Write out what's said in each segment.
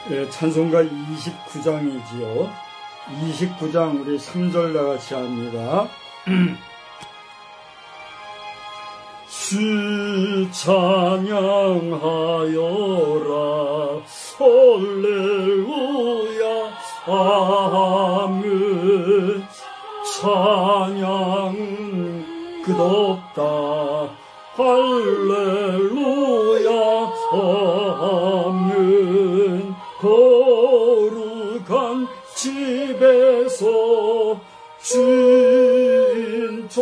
네, 찬송가 29장이지요. 29장 우리 3절 나같이 합니다. 주 찬양하여라 할렐루야 아멘. 찬양 끝없다 할렐루야 아멘. 거룩한 집에서 주인총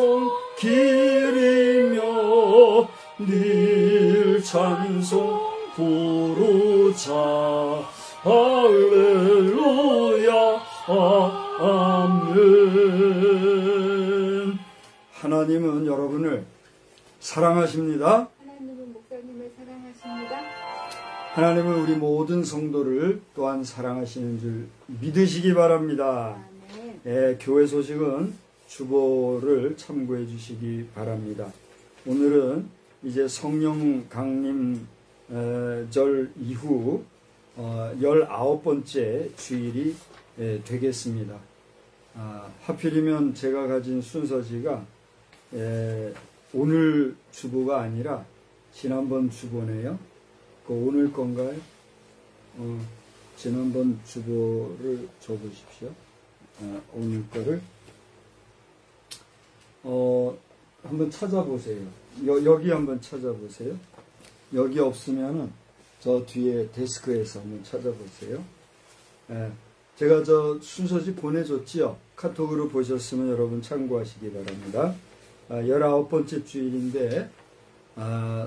기리며 늘 찬송 부르자 할렐루야 아멘. 하나님은 여러분을 사랑하십니다. 하나님은 목사님을 사랑하십니다. 하나님은 우리 모든 성도를 또한 사랑하시는 줄 믿으시기 바랍니다. 예, 교회 소식은 주보를 참고해 주시기 바랍니다. 오늘은 이제 성령 강림 절 이후 19번째 주일이 되겠습니다. 하필이면 제가 가진 순서지가 오늘 주보가 아니라 지난번 주보네요. 오늘 건가요? 지난번 주보를 줘보십시오. 오늘 거를 한번 찾아보세요. 여기 한번 찾아보세요. 여기 없으면은 저 뒤에 데스크에서 한번 찾아보세요. 제가 저 순서지 보내줬지요. 카톡으로 보셨으면 여러분 참고하시기 바랍니다. 19번째 주일인데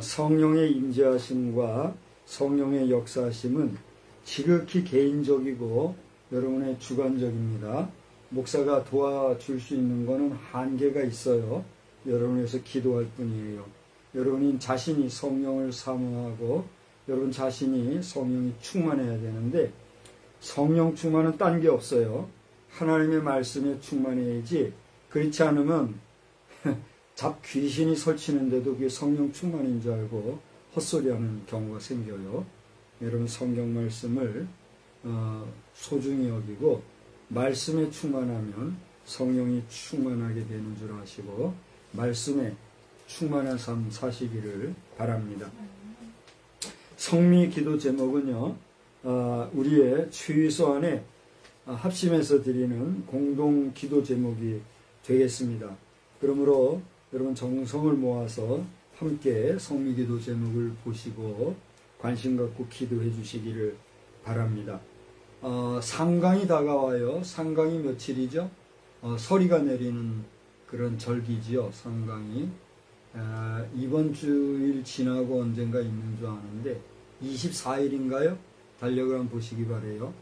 성령의 임재하심과 성령의 역사하심은 지극히 개인적이고 여러분의 주관적입니다. 목사가 도와줄 수 있는 것은 한계가 있어요. 여러분에서 기도할 뿐이에요. 여러분이 자신이 성령을 사모하고 여러분 자신이 성령이 충만해야 되는데 성령 충만은 딴 게 없어요. 하나님의 말씀에 충만해야지 그렇지 않으면 잡귀신이 설치는데도 그게 성령 충만인 줄 알고 헛소리하는 경우가 생겨요. 여러분 성경 말씀을 소중히 여기고 말씀에 충만하면 성령이 충만하게 되는 줄 아시고 말씀에 충만한 삶 사시기를 바랍니다. 성미 기도 제목은요, 우리의 최소한의 합심해서 드리는 공동 기도 제목이 되겠습니다. 그러므로 여러분 정성을 모아서 함께 성미 기도 제목을 보시고 관심 갖고 기도해 주시기를 바랍니다. 상강이 다가와요. 상강이 며칠이죠? 서리가 내리는 그런 절기지요. 상강이. 이번 주일 지나고 언젠가 있는 줄 아는데 24일인가요? 달력을 한번 보시기 바래요.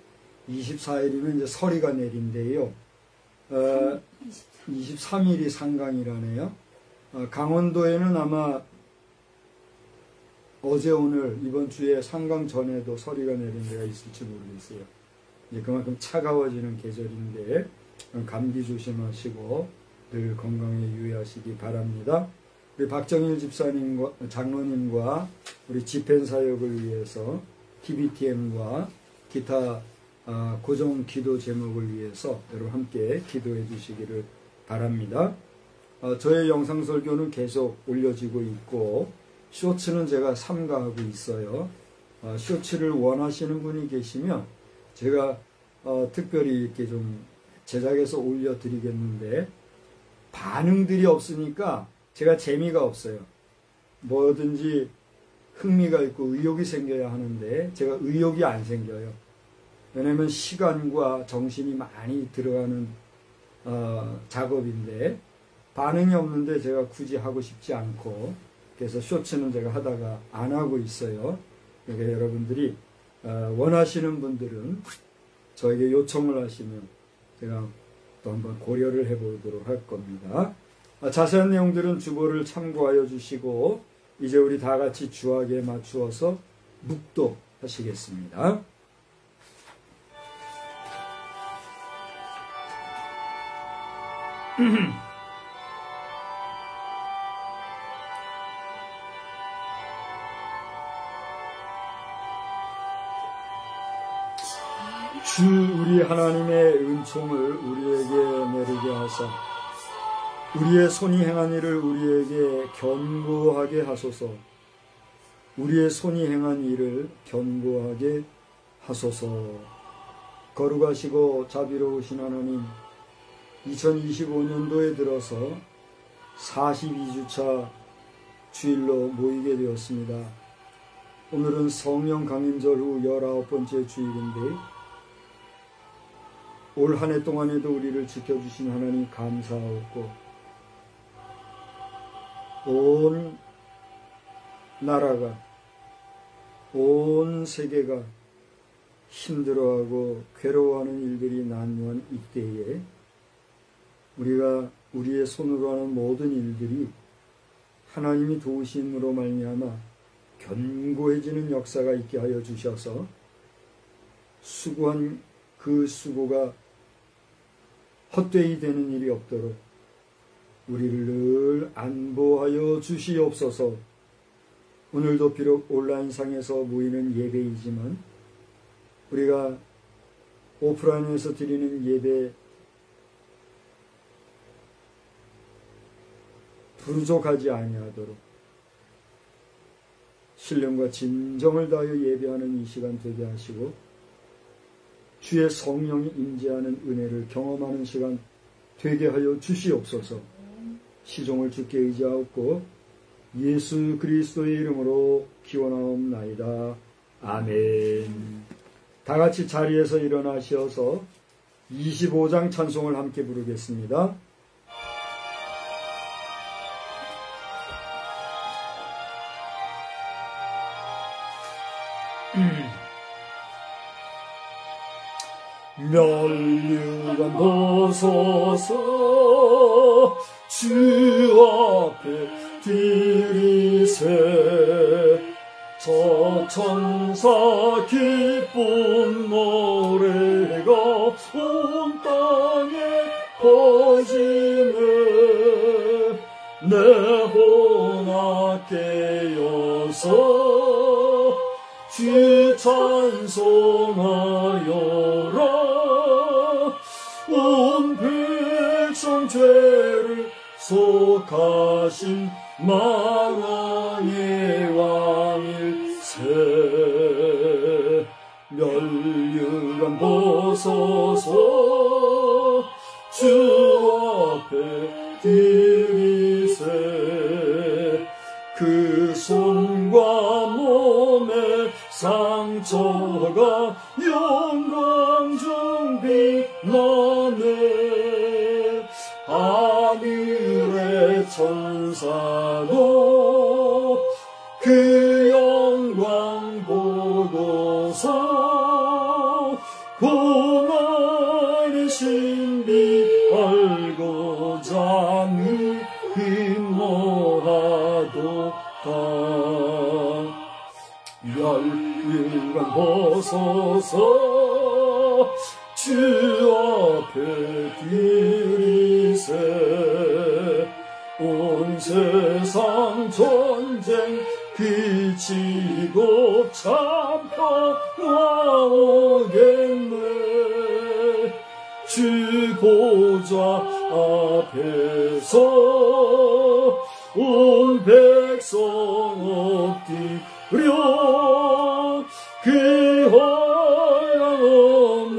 24일이면 이제 서리가 내린대요. 23일이 상강이라네요. 강원도에는 아마 어제 오늘 이번 주에 상강 전에도 서리가 내린 데가 있을지 모르겠어요. 이제 그만큼 차가워지는 계절인데 감기 조심하시고 늘 건강에 유의하시기 바랍니다. 우리 박정일 집사님과 장로님과 우리 집행 사역을 위해서 TBTM과 기타 고정 기도 제목을 위해서 여러분 함께 기도해 주시기를 바랍니다. 저의 영상 설교는 계속 올려지고 있고 쇼츠는 제가 삼가하고 있어요. 쇼츠를 원하시는 분이 계시면 제가 특별히 이렇게 좀 제작해서 올려드리겠는데 반응들이 없으니까 제가 재미가 없어요. 뭐든지 흥미가 있고 의욕이 생겨야 하는데 제가 의욕이 안 생겨요. 왜냐면 시간과 정신이 많이 들어가는 작업인데 반응이 없는데 제가 굳이 하고 싶지 않고 그래서 쇼츠는 제가 하다가 안 하고 있어요. 그러니까 여러분들이 원하시는 분들은 저에게 요청을 하시면 제가 또 한번 고려를 해보도록 할 겁니다. 자세한 내용들은 주보를 참고하여 주시고 이제 우리 다 같이 주학에 맞추어서 묵도하시겠습니다. 주 우리 하나님의 은총을 우리에게 내리게 하사 우리의 손이 행한 일을 우리에게 견고하게 하소서. 우리의 손이 행한 일을 견고하게 하소서. 거룩하시고 자비로우신 하나님, 2025년도에 들어서 42주차 주일로 모이게 되었습니다. 오늘은 성령 강림절 후 19번째 주일인데 올 한 해 동안에도 우리를 지켜주신 하나님 감사하고 온 나라가 온 세계가 힘들어하고 괴로워하는 일들이 난무한 이때에 우리가 우리의 손으로 하는 모든 일들이 하나님이 도우심으로 말미암아 견고해지는 역사가 있게 하여 주셔서 수고한 그 수고가 헛되이 되는 일이 없도록 우리를 늘 안보하여 주시옵소서. 오늘도 비록 온라인상에서 모이는 예배이지만 우리가 오프라인에서 드리는 예배 부족하지 아니하도록 신령과 진정을 다하여 예배하는 이 시간 되게 하시고 주의 성령이 임재하는 은혜를 경험하는 시간 되게 하여 주시옵소서. 시종을 주께 의지하옵고 예수 그리스도의 이름으로 기원하옵나이다. 아멘. 다 같이 자리에서 일어나셔서 25장 찬송을 함께 부르겠습니다. 멸류관 벗어서 주 앞에 드리세 저 천사 기쁜 노래가 온 땅에 퍼지네 내 혼아 깨어서 주 찬송하여라 온 백성 죄를 속하신 만왕의 왕일 새 멸류관 벗어서 주 앞에 드리세. 그 손과 몸의 상처가 영광 중 빛나네. 하늘의 천사도 그 영광 보고서 고난의 신비 알고자 힘모하도다. 멸류관 벗어서 주 앞에 드리세. 온 세상 전쟁 그치고 참 평화 오겠네. 주 보좌 앞에서 온 백성 엎드려 그 한없는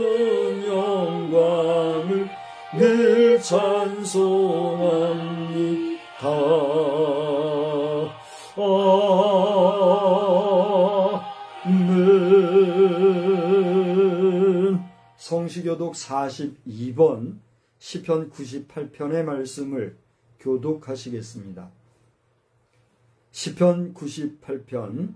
영광을 늘 찬송합니다. 아멘. 성시교독 42번 시편 98편의 말씀을 교독하시겠습니다. 시편 98편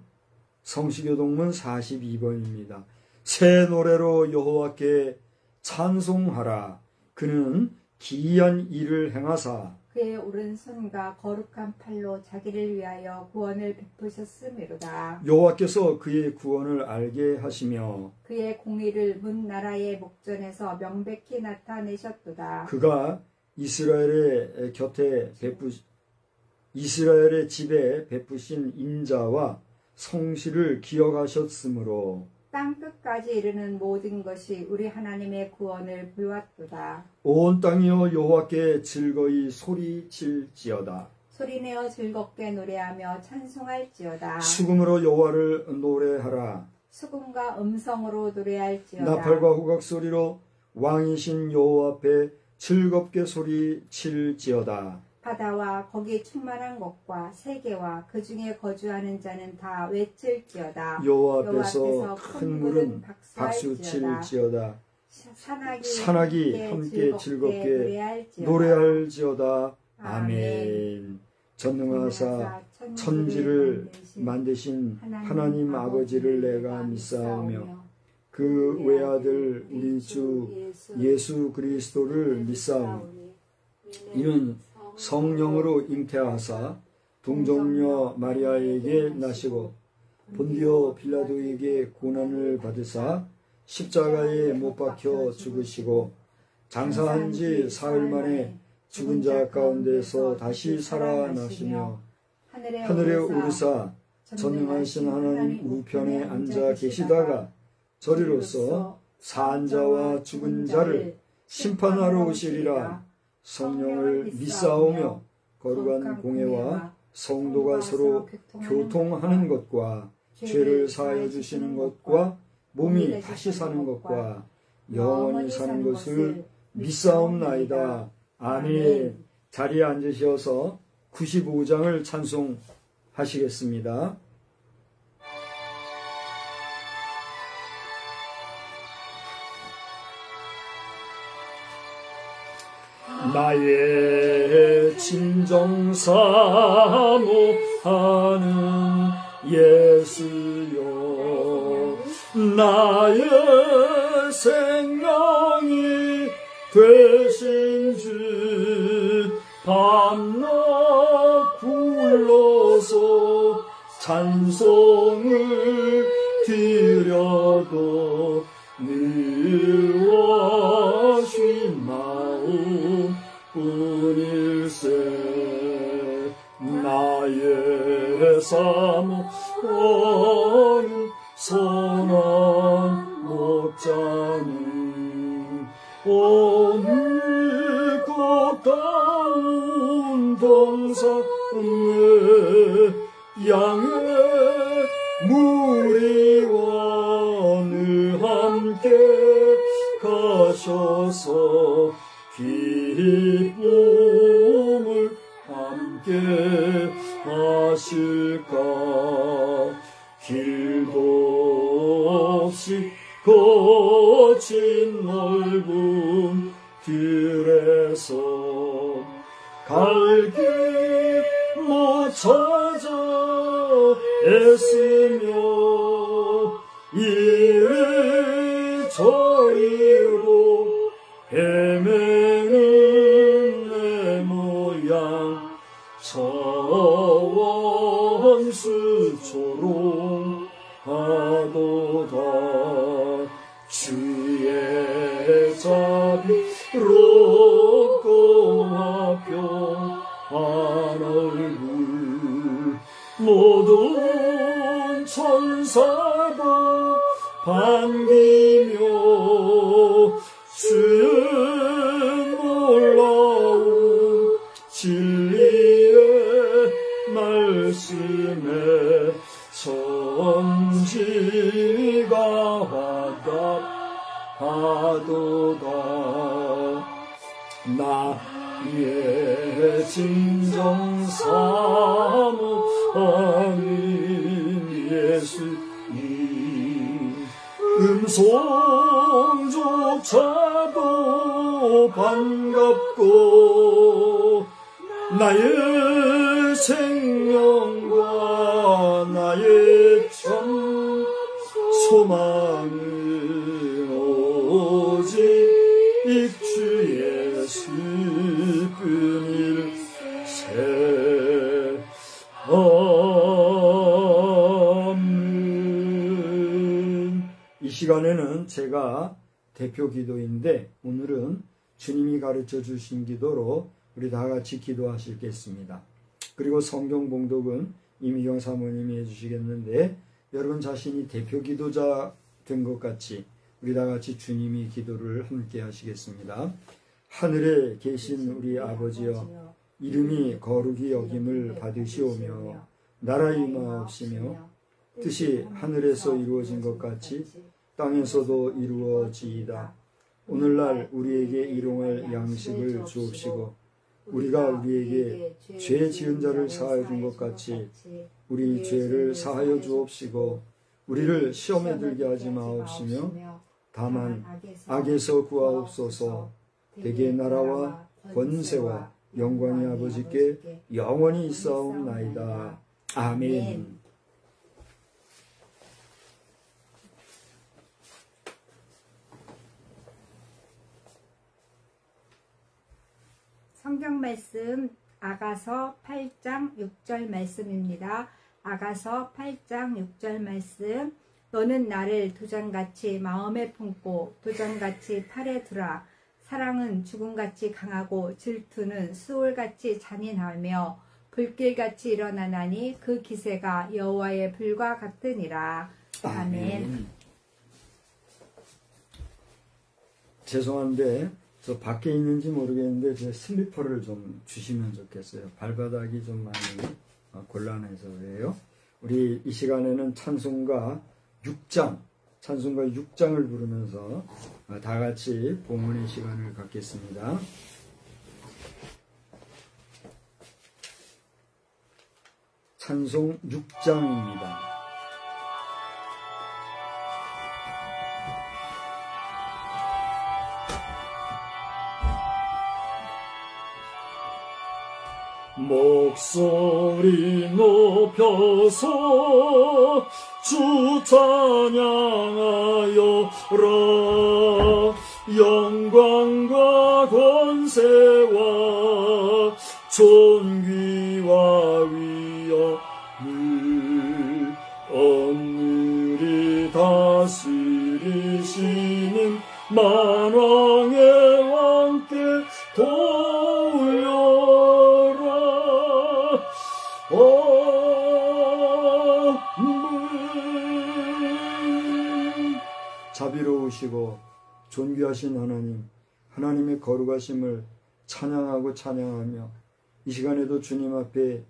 성시교독문 42번입니다. 새 노래로 여호와께 찬송하라. 그는 기이한 일을 행하사 그의 오른손과 거룩한 팔로 자기를 위하여 구원을 베푸셨음이로다. 여호와께서 그의 구원을 알게 하시며 그의 공의를 문 나라의 목전에서 명백히 나타내셨도다. 그가 이스라엘의 집에 베푸신 인자와 성실을 기억하셨으므로 땅 끝까지 이르는 모든 것이 우리 하나님의 구원을 보았도다. 온 땅이여 여호와께 즐거이 소리칠지어다. 소리내어 즐겁게 노래하며 찬송할지어다. 수금으로 여호와를 노래하라. 수금과 음성으로 노래할지어다. 나팔과 후각 소리로 왕이신 여호와 앞에 즐겁게 소리칠지어다. 바다와 거기 충만한 것과 세계와 그 중에 거주하는 자는 다 외칠지어다. 여호와 앞에서 큰 물은 박수칠지어다. 산악이 함께 즐겁게 노래할지어다. 아멘. 전능하사 천지를 만드신 하나님 아버지를 내가 믿사오며 그 외아들 우리 주 예수 그리스도를 믿사오니 이는 성령으로 잉태하사 동정녀 마리아에게 나시고 본디오 빌라도에게 고난을 받으사 십자가에 못 박혀 죽으시고 장사한 지 사흘 만에 죽은 자 가운데서 다시 살아나시며 하늘에 오르사 전능하신 하나님 우편에 앉아 계시다가 저리로서 산 자와 죽은 자를 심판하러 오시리라. 성령을 믿사오며 거룩한 공회와 성도가 서로 교통하는 것과 죄를 사하여 주시는 것과 몸이 다시 사는 것과 영원히 사는 것을 믿사옵나이다. 아멘. 자리에 앉으셔서 95장을 찬송하시겠습니다. 나의 진정 사모하는 예수여, 나의 생명이 되신 주, 밤낮 불러서 찬송을 드려도 늘 와신 마음 뿐일세. 나의 사모하는 선한 목자는 오늘 꽃다운 동산에 양의 무리와 늘 함께 가셔서 기쁨을 함께 하실까. 길도 없이 거친 넓은 길에서 갈 길 못 찾아 애쓰며 이리저리로 헤매는 내 모양 서원수초롱 하도다. 주의 자비로 고와 평안 얼굴 모든 천사가 반기며 주의 놀라운 진리의 말씀에 천지가 화답하도다. 나의 진정사모하는 예수님 음성조차도 반갑고 나의 생명과 나의 참 소망은 오직 주 예수뿐일세. 아멘. 이 시간에는 제가 대표 기도인데 오늘은 주님이 가르쳐 주신 기도로 우리 다 같이 기도하시겠습니다. 그리고 성경 봉독은 이미경 사모님이 해주시겠는데 여러분 자신이 대표 기도자 된 것 같이 우리 다 같이 주님이 기도를 함께 하시겠습니다. 하늘에 계신 우리 아버지여, 이름이 거룩히 여김을 받으시오며 나라 임하옵시며 뜻이 하늘에서 이루어진 것 같이 땅에서도 이루어지이다. 오늘날 우리에게 일용할 양식을 주옵시고 우리가 우리에게 죄 지은 자를 사하여 준 것 같이 우리 죄를 사하여 주옵시고 우리를 시험에 들게 하지 마옵시며 다만 악에서 구하옵소서. 대개 나라와 권세와 영광이 아버지께 영원히 있사옵나이다. 아멘. 성경 말씀 아가서 8장 6절 말씀입니다. 아가서 8장 6절 말씀. 너는 나를 도장같이 마음에 품고 도장같이 팔에 두라. 사랑은 죽음같이 강하고 질투는 수월같이 잔인하며 불길같이 일어나나니 그 기세가 여호와의 불과 같으니라. 아멘. 죄송한데 저 밖에 있는지 모르겠는데 제 슬리퍼를 좀 주시면 좋겠어요. 발바닥이 좀 많이 곤란해서 그래요. 우리 이 시간에는 찬송가 6장을 부르면서 다 같이 봉헌의 시간을 갖겠습니다. 찬송 6장입니다. 목소리 높여서 주 찬양하여라. 영광과 권세와 존귀와 위엄을 오늘이 다스리시는 만왕의 왕께 돌려라. 자비로우시고 존귀하신 하나님, 하나님의 거룩하심을 찬양하고 찬양하며 이 시간에도 주님 앞에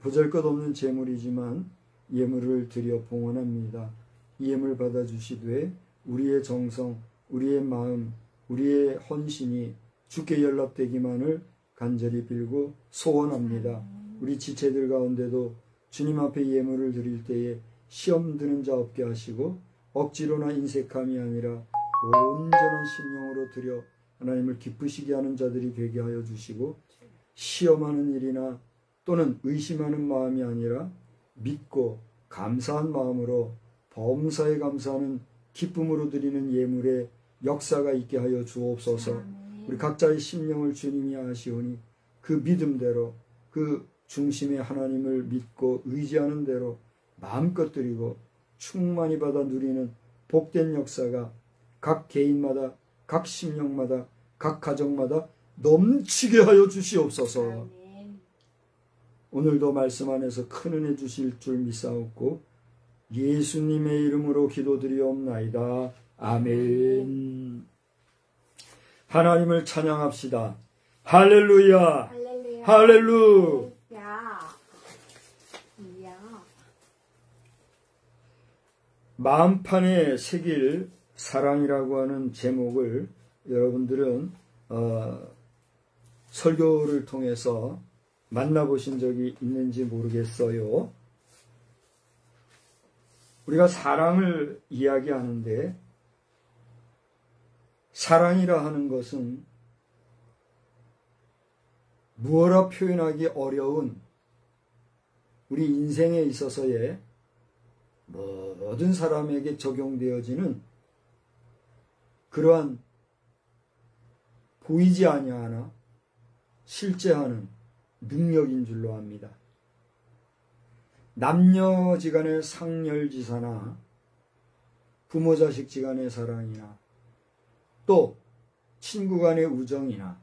보잘것없는 재물이지만 예물을 드려 봉헌합니다. 이 예물 받아주시되 우리의 정성, 우리의 마음, 우리의 헌신이 주께 연락되기만을 간절히 빌고 소원합니다. 우리 지체들 가운데도 주님 앞에 예물을 드릴 때에 시험 드는 자 없게 하시고 억지로나 인색함이 아니라 온전한 심령으로 드려 하나님을 기쁘시게 하는 자들이 되게 하여 주시고 시험하는 일이나 또는 의심하는 마음이 아니라 믿고 감사한 마음으로 범사에 감사하는 기쁨으로 드리는 예물의 역사가 있게 하여 주옵소서. 우리 각자의 심령을 주님이 아시오니 그 믿음대로 그 중심의 하나님을 믿고 의지하는 대로 마음껏 드리고 충만히 받아 누리는 복된 역사가 각 개인마다 각 심령마다 각 가정마다 넘치게 하여 주시옵소서. 오늘도 말씀 안에서 큰 은혜 주실 줄 믿사옵고 예수님의 이름으로 기도드리옵나이다. 아멘. 하나님을 찬양합시다. 할렐루야. 할렐루야. 할렐루야. 마음판에 새길 사랑이라고 하는 제목을 여러분들은 설교를 통해서 만나보신 적이 있는지 모르겠어요. 우리가 사랑을 이야기하는데 사랑이라 하는 것은 무어라 표현하기 어려운 우리 인생에 있어서의 모든 사람에게 적용되어지는 그러한 보이지 아니하나 실제하는 능력인 줄로 압니다. 남녀지간의 상렬지사나 부모자식지간의 사랑이나 또 친구간의 우정이나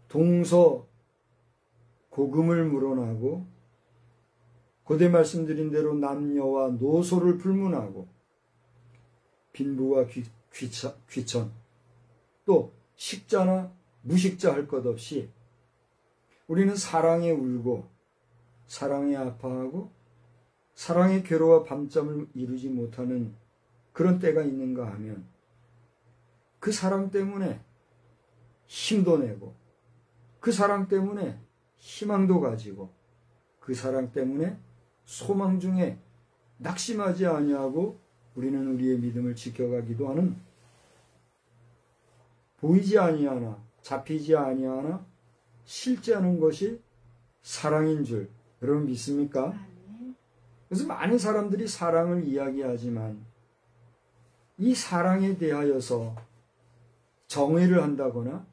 동서 고금을 물어나고 고대 말씀드린 대로 남녀와 노소를 불문하고 빈부와 귀천 또 식자나 무식자 할 것 없이 우리는 사랑에 울고 사랑에 아파하고 사랑의 괴로워 밤잠을 이루지 못하는 그런 때가 있는가 하면 그 사랑 때문에 힘도 내고 그 사랑 때문에 희망도 가지고 그 사랑 때문에 소망 중에 낙심하지 아니하고 우리는 우리의 믿음을 지켜가기도 하는 보이지 아니하나 잡히지 아니하나 실제하는 것이 사랑인 줄 여러분 믿습니까? 그래서 많은 사람들이 사랑을 이야기하지만 이 사랑에 대하여서 정의를 한다거나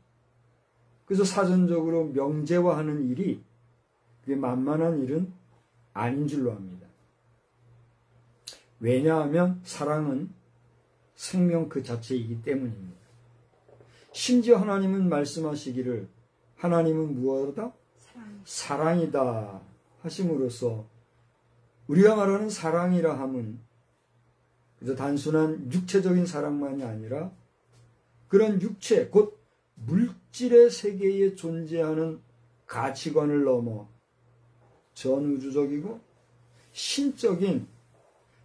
그래서 사전적으로 명제화하는 일이 그게 만만한 일은 아닌 줄로 압니다. 왜냐하면 사랑은 생명 그 자체이기 때문입니다. 심지어 하나님은 말씀하시기를 하나님은 무엇이다? 사랑이다 하심으로써 우리가 말하는 사랑이라 함은 그래서 단순한 육체적인 사랑만이 아니라 그런 육체 곧 물질의 세계에 존재하는 가치관을 넘어 전우주적이고 신적인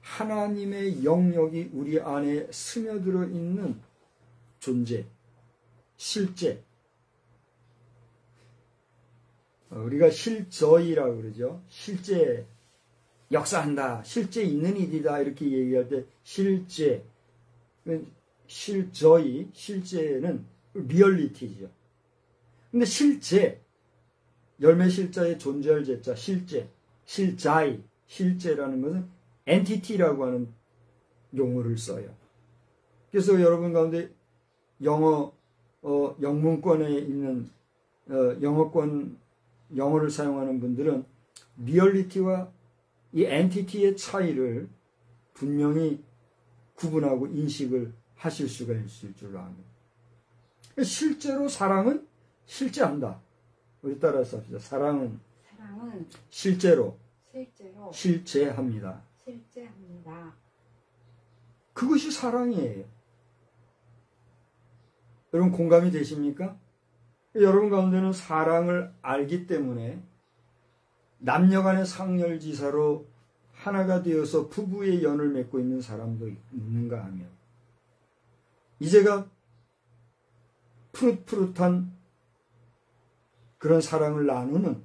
하나님의 영역이 우리 안에 스며들어 있는 존재, 실제. 우리가 실저이라고 그러죠. 실제 역사한다. 실제 있는 일이다. 이렇게 얘기할 때 실제, 실저이, 실제는 리얼리티죠. 근데 실제, 열매 실자에 존재할 제자, 실제, 실자이, 실제라는 것은 엔티티라고 하는 용어를 써요. 그래서 여러분 가운데 영문권에 있는 영어를 사용하는 분들은 리얼리티와 이 엔티티의 차이를 분명히 구분하고 인식을 하실 수가 있을 줄로 압니다. 실제로 사랑은 실제한다. 우리 따라서 합시다. 사랑은 실제로 실제합니다. 그것이 사랑이에요. 여러분 공감이 되십니까? 여러분 가운데는 사랑을 알기 때문에 남녀간의 상렬지사로 하나가 되어서 부부의 연을 맺고 있는 사람도 있는가 하면 이제가 푸릇푸릇한 그런 사랑을 나누는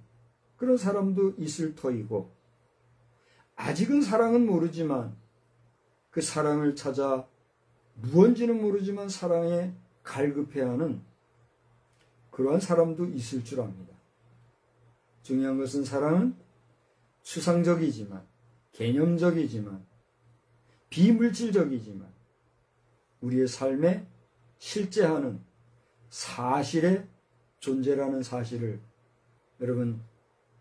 그런 사람도 있을 터이고 아직은 사랑은 모르지만 그 사랑을 찾아 무언지는 모르지만 사랑에 갈급해하는 그러한 사람도 있을 줄 압니다. 중요한 것은 사랑은 추상적이지만 개념적이지만 비물질적이지만 우리의 삶에 실제하는 사실의 존재라는 사실을 여러분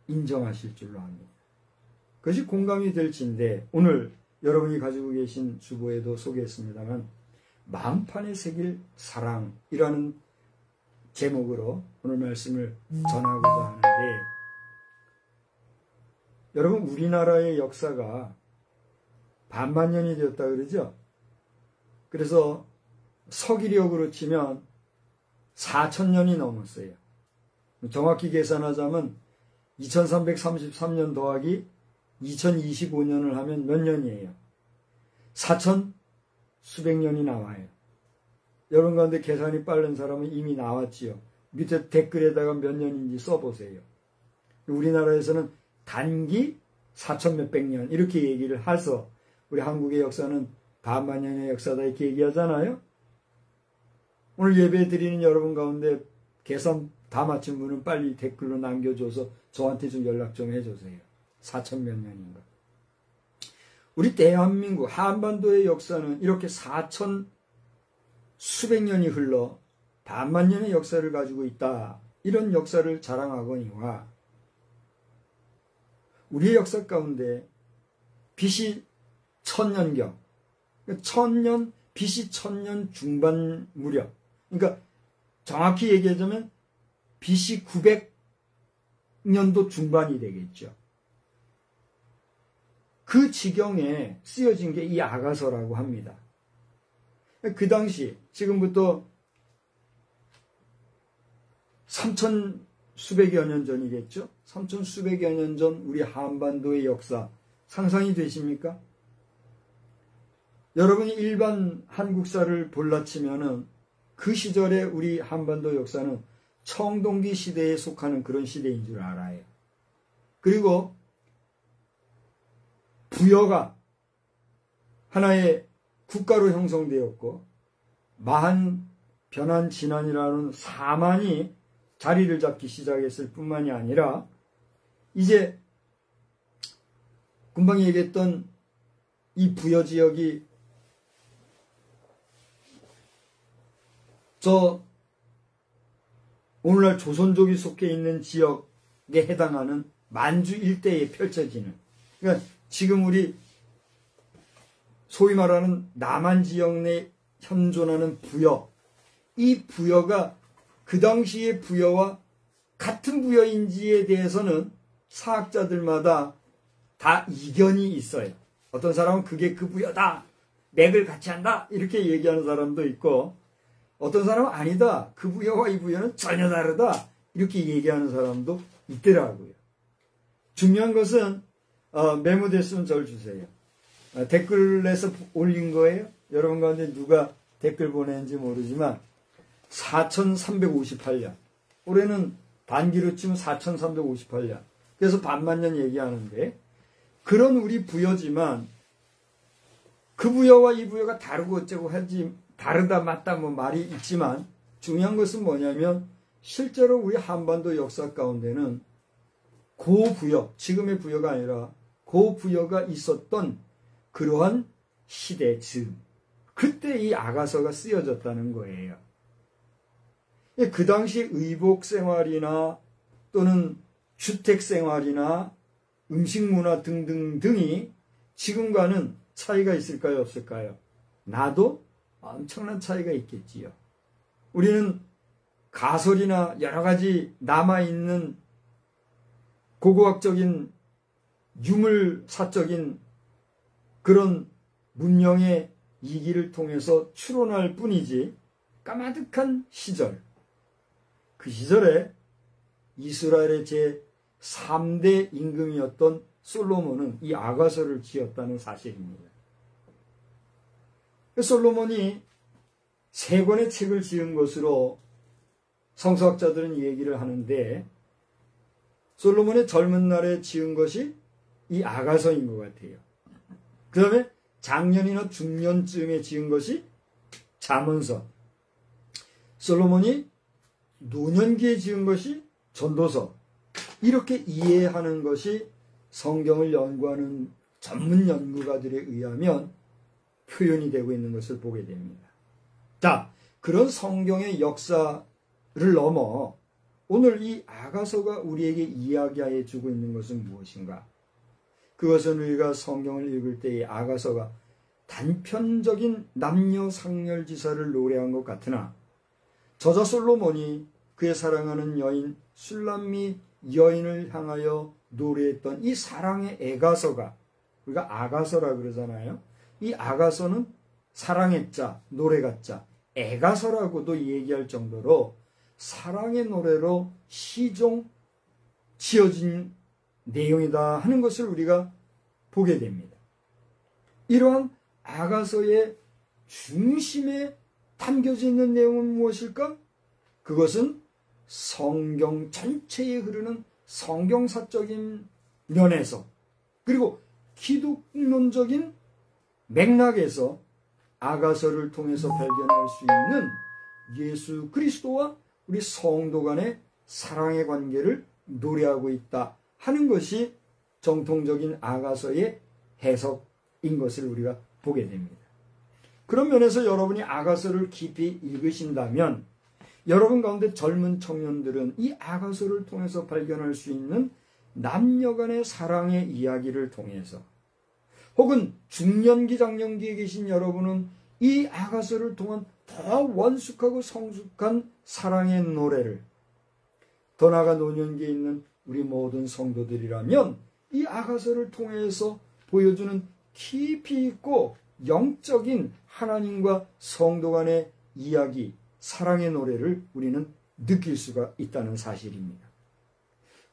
인정하실 줄로 압니다. 그것이 공감이 될지인데 오늘 여러분이 가지고 계신 주보에도 소개했습니다만 마음판에 새길 사랑이라는 제목으로 오늘 말씀을 전하고자 하는데 여러분 우리나라의 역사가 반만년이 되었다 그러죠. 그래서 서기력으로 치면 4,000년이 넘었어요. 정확히 계산하자면 2333년 더하기 2025년을 하면 몇 년이에요? 4천 수백 년이 나와요. 여러분 가운데 계산이 빠른 사람은 이미 나왔지요. 밑에 댓글에다가 몇 년인지 써보세요. 우리나라에서는 단기 4천 몇백 년 이렇게 얘기를 해서 우리 한국의 역사는 반만년의 역사다 이렇게 얘기하잖아요. 오늘 예배 드리는 여러분 가운데 계산 다 맞춘 분은 빨리 댓글로 남겨줘서 저한테 좀 연락 좀 해주세요. 4천 몇 년인가. 우리 대한민국 한반도의 역사는 이렇게 4천 수백 년이 흘러 반만 년의 역사를 가지고 있다. 이런 역사를 자랑하거니와 우리의 역사 가운데 BC 1000년경, BC 1000년 중반 무렵, 그러니까 정확히 얘기하자면 BC 900년도 중반이 되겠죠. 그 지경에 쓰여진 게 이 아가서라고 합니다. 그 당시 지금부터 3천 수백여 년 전이겠죠. 3천 수백여 년 전 우리 한반도의 역사 상상이 되십니까? 여러분이 일반 한국사를 볼라치면은 그 시절에 우리 한반도 역사는 청동기 시대에 속하는 그런 시대인 줄 알아요. 그리고 부여가 하나의 국가로 형성되었고 마한, 변한, 진한이라는 사만이 자리를 잡기 시작했을 뿐만이 아니라 이제 금방 얘기했던 이 부여 지역이 저 오늘날 조선족이 속해 있는 지역에 해당하는 만주 일대에 펼쳐지는, 그러니까 지금 우리 소위 말하는 남한 지역 내 현존하는 부여, 이 부여가 그 당시의 부여와 같은 부여인지에 대해서는 사학자들마다 다 이견이 있어요. 어떤 사람은 그게 그 부여다, 맥을 같이 한다 이렇게 얘기하는 사람도 있고, 어떤 사람은 아니다, 그 부여와 이 부여는 전혀 다르다 이렇게 얘기하는 사람도 있더라고요. 중요한 것은 메모됐으면 저를 주세요. 댓글에서 올린 거예요. 여러분 가운데 누가 댓글 보냈는지 모르지만 4358년, 올해는 단기로 치면 4358년, 그래서 반만년 얘기하는데 그런 우리 부여지만 그 부여와 이 부여가 다르고 어쩌고 하지, 다르다 맞다 뭐 말이 있지만 중요한 것은 뭐냐면 실제로 우리 한반도 역사 가운데는 고부여, 지금의 부여가 아니라 고부여가 있었던 그러한 시대 즈음, 그때 이 아가서가 쓰여졌다는 거예요. 그 당시 의복 생활이나 또는 주택 생활이나 음식 문화 등등등이 지금과는 차이가 있을까요, 없을까요? 나도 엄청난 차이가 있겠지요. 우리는 가설이나 여러 가지 남아있는 고고학적인 유물사적인 그런 문명의 이기를 통해서 추론할 뿐이지 까마득한 시절, 그 시절에 이스라엘의 제3대 임금이었던 솔로몬은 이 아가서를 지었다는 사실입니다. 솔로몬이 3권의 책을 지은 것으로 성서학자들은 얘기를 하는데 솔로몬의 젊은 날에 지은 것이 이 아가서인 것 같아요. 그 다음에 장년이나 중년쯤에 지은 것이 잠언서, 솔로몬이 노년기에 지은 것이 전도서, 이렇게 이해하는 것이 성경을 연구하는 전문 연구가들에 의하면 표현이 되고 있는 것을 보게 됩니다. 자, 그런 성경의 역사를 넘어 오늘 이 아가서가 우리에게 이야기해 주고 있는 것은 무엇인가? 그것은 우리가 성경을 읽을 때 이 아가서가 단편적인 남녀 상렬지사를 노래한 것 같으나 저자 솔로몬이 그의 사랑하는 여인 술람미 여인을 향하여 노래했던 이 사랑의 애가서가, 우리가 아가서라 그러잖아요. 이 아가서는 사랑의 자, 노래가 자, 애가서라고도 얘기할 정도로 사랑의 노래로 시종 지어진 내용이다 하는 것을 우리가 보게 됩니다. 이러한 아가서의 중심에 담겨져 있는 내용은 무엇일까? 그것은 성경 전체에 흐르는 성경사적인 면에서 그리고 기독론적인 맥락에서 아가서를 통해서 발견할 수 있는 예수 그리스도와 우리 성도 간의 사랑의 관계를 노래하고 있다 하는 것이 정통적인 아가서의 해석인 것을 우리가 보게 됩니다. 그런 면에서 여러분이 아가서를 깊이 읽으신다면 여러분 가운데 젊은 청년들은 이 아가서를 통해서 발견할 수 있는 남녀 간의 사랑의 이야기를 통해서, 혹은 중년기 장년기에 계신 여러분은 이 아가서를 통한 더 원숙하고 성숙한 사랑의 노래를, 더 나아가 노년기에 있는 우리 모든 성도들이라면 이 아가서를 통해서 보여주는 깊이 있고 영적인 하나님과 성도 간의 이야기, 사랑의 노래를 우리는 느낄 수가 있다는 사실입니다.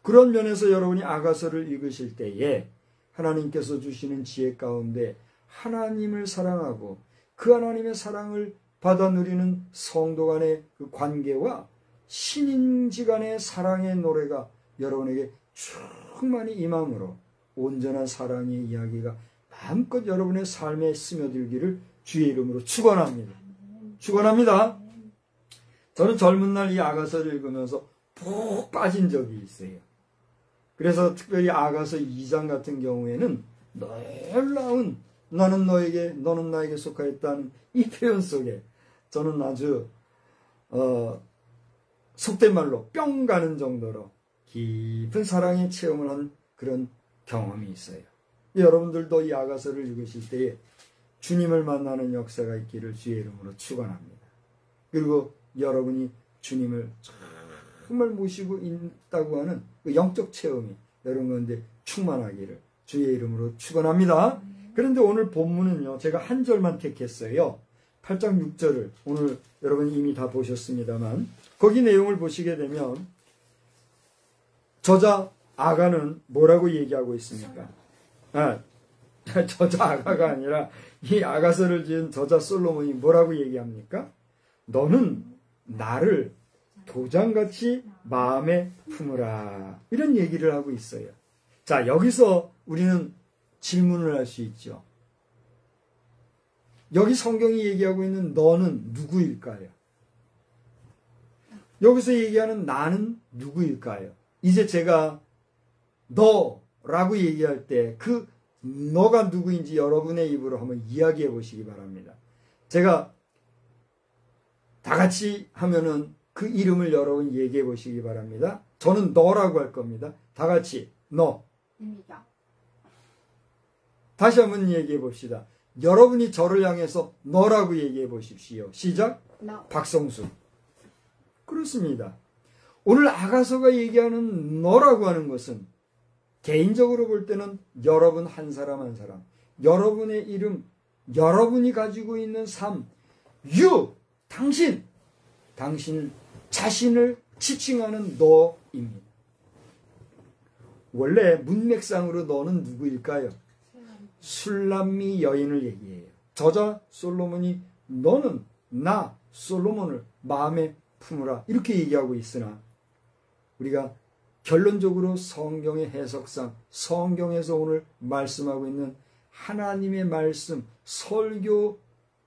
그런 면에서 여러분이 아가서를 읽으실 때에 하나님께서 주시는 지혜 가운데 하나님을 사랑하고 그 하나님의 사랑을 받아 누리는 성도 간의 그 관계와 신인지간의 사랑의 노래가 여러분에게 충만히 임함으로 온전한 사랑의 이야기가 마음껏 여러분의 삶에 스며들기를 주의 이름으로 축원합니다. 축원합니다. 저는 젊은 날 이 아가서를 읽으면서 푹 빠진 적이 있어요. 그래서 특별히 아가서 2장 같은 경우에는 놀라운 나는 너에게 너는 나에게 속하였다는 이 표현 속에 저는 아주 속된 말로 뿅 가는 정도로 깊은 사랑의 체험을 한 그런 경험이 있어요. 여러분들도 이 아가서를 읽으실 때에 주님을 만나는 역사가 있기를 주의 이름으로 축원합니다. 그리고 여러분이 주님을 정말 모시고 있다고 하는 그 영적 체험이 여러분 가운데 충만하기를 주의 이름으로 축원합니다. 그런데 오늘 본문은요, 제가 한 절만 택했어요. 8장 6절을 오늘 여러분이 이미 다 보셨습니다만 거기 내용을 보시게 되면 저자 아가는 뭐라고 얘기하고 있습니까? 저자 아가가 아니라 이 아가서를 지은 저자 솔로몬이 뭐라고 얘기합니까? 너는 나를 도장같이 마음에 품으라, 이런 얘기를 하고 있어요. 자, 여기서 우리는 질문을 할 수 있죠. 여기 성경이 얘기하고 있는 너는 누구일까요? 여기서 얘기하는 나는 누구일까요? 이제 제가 너라고 얘기할 때 그 너가 누구인지 여러분의 입으로 한번 이야기해 보시기 바랍니다. 제가 다 같이 하면은 그 이름을 여러분 얘기해 보시기 바랍니다. 저는 너라고 할 겁니다. 다 같이 너. 다시 한번 얘기해 봅시다. 여러분이 저를 향해서 너라고 얘기해 보십시오. 시작. No. 박성수. 그렇습니다. 오늘 아가서가 얘기하는 너라고 하는 것은 개인적으로 볼 때는 여러분 한 사람 한 사람, 여러분의 이름, 여러분이 가지고 있는 삶, 당신 자신을 지칭하는 너입니다. 원래 문맥상으로 너는 누구일까요? 술람미 여인을 얘기해요. 저자 솔로몬이 너는 나 솔로몬을 마음에 품으라 이렇게 얘기하고 있으나 우리가 결론적으로 성경의 해석상 성경에서 오늘 말씀하고 있는 하나님의 말씀 설교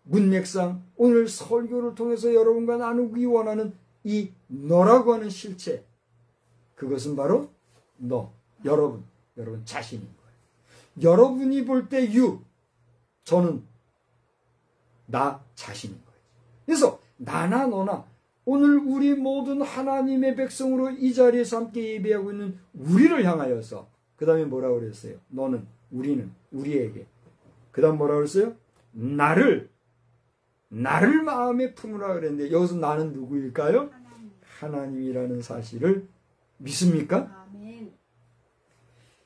문맥상 오늘 설교를 통해서 여러분과 나누기 원하는 이 너라고 하는 실체 그것은 바로 너 여러분 자신인 거예요. 여러분이 볼 때 저는 나 자신인 거예요. 그래서 나나 너나 오늘 우리 모든 하나님의 백성으로 이 자리에서 함께 예배하고 있는 우리를 향하여서 그 다음에 뭐라고 그랬어요? 너는 우리는 우리에게 그 다음 뭐라고 그랬어요? 나를 마음에 품으라 그랬는데 여기서 나는 누구일까요? 하나님이라는 사실을 믿습니까? 아멘.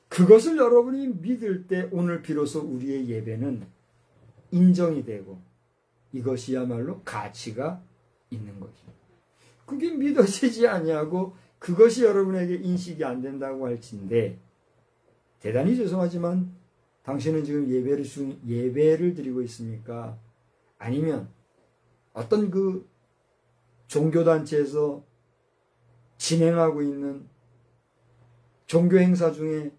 그것을 여러분이 믿을 때 오늘 비로소 우리의 예배는 인정이 되고 이것이야말로 가치가 있는 것입니다. 그게 믿어지지 아니하고 그것이 여러분에게 인식이 안 된다고 할진데 대단히 죄송하지만 당신은 지금 예배를 드리고 있습니까? 아니면 어떤 그 종교단체에서 진행하고 있는 종교 행사 중에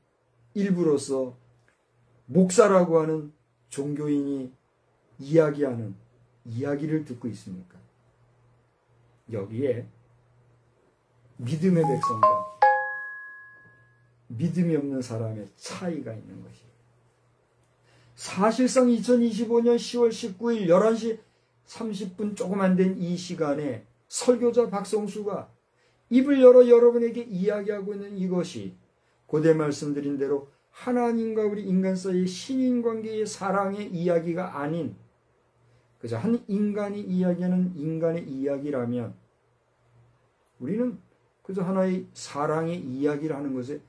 일부로서 목사라고 하는 종교인이 이야기하는 이야기를 듣고 있습니까? 여기에 믿음의 백성과 믿음이 없는 사람의 차이가 있는 것이에요. 사실상 2025년 10월 19일 11시 30분 조금 안 된 이 시간에 설교자 박성수가 입을 열어 여러분에게 이야기하고 있는 이것이 고대 말씀드린 대로 하나님과 우리 인간 사이의 신인관계의 사랑의 이야기가 아닌 그저 한 인간이 이야기하는 인간의 이야기라면 우리는 그저 하나의 사랑의 이야기를 하는 것에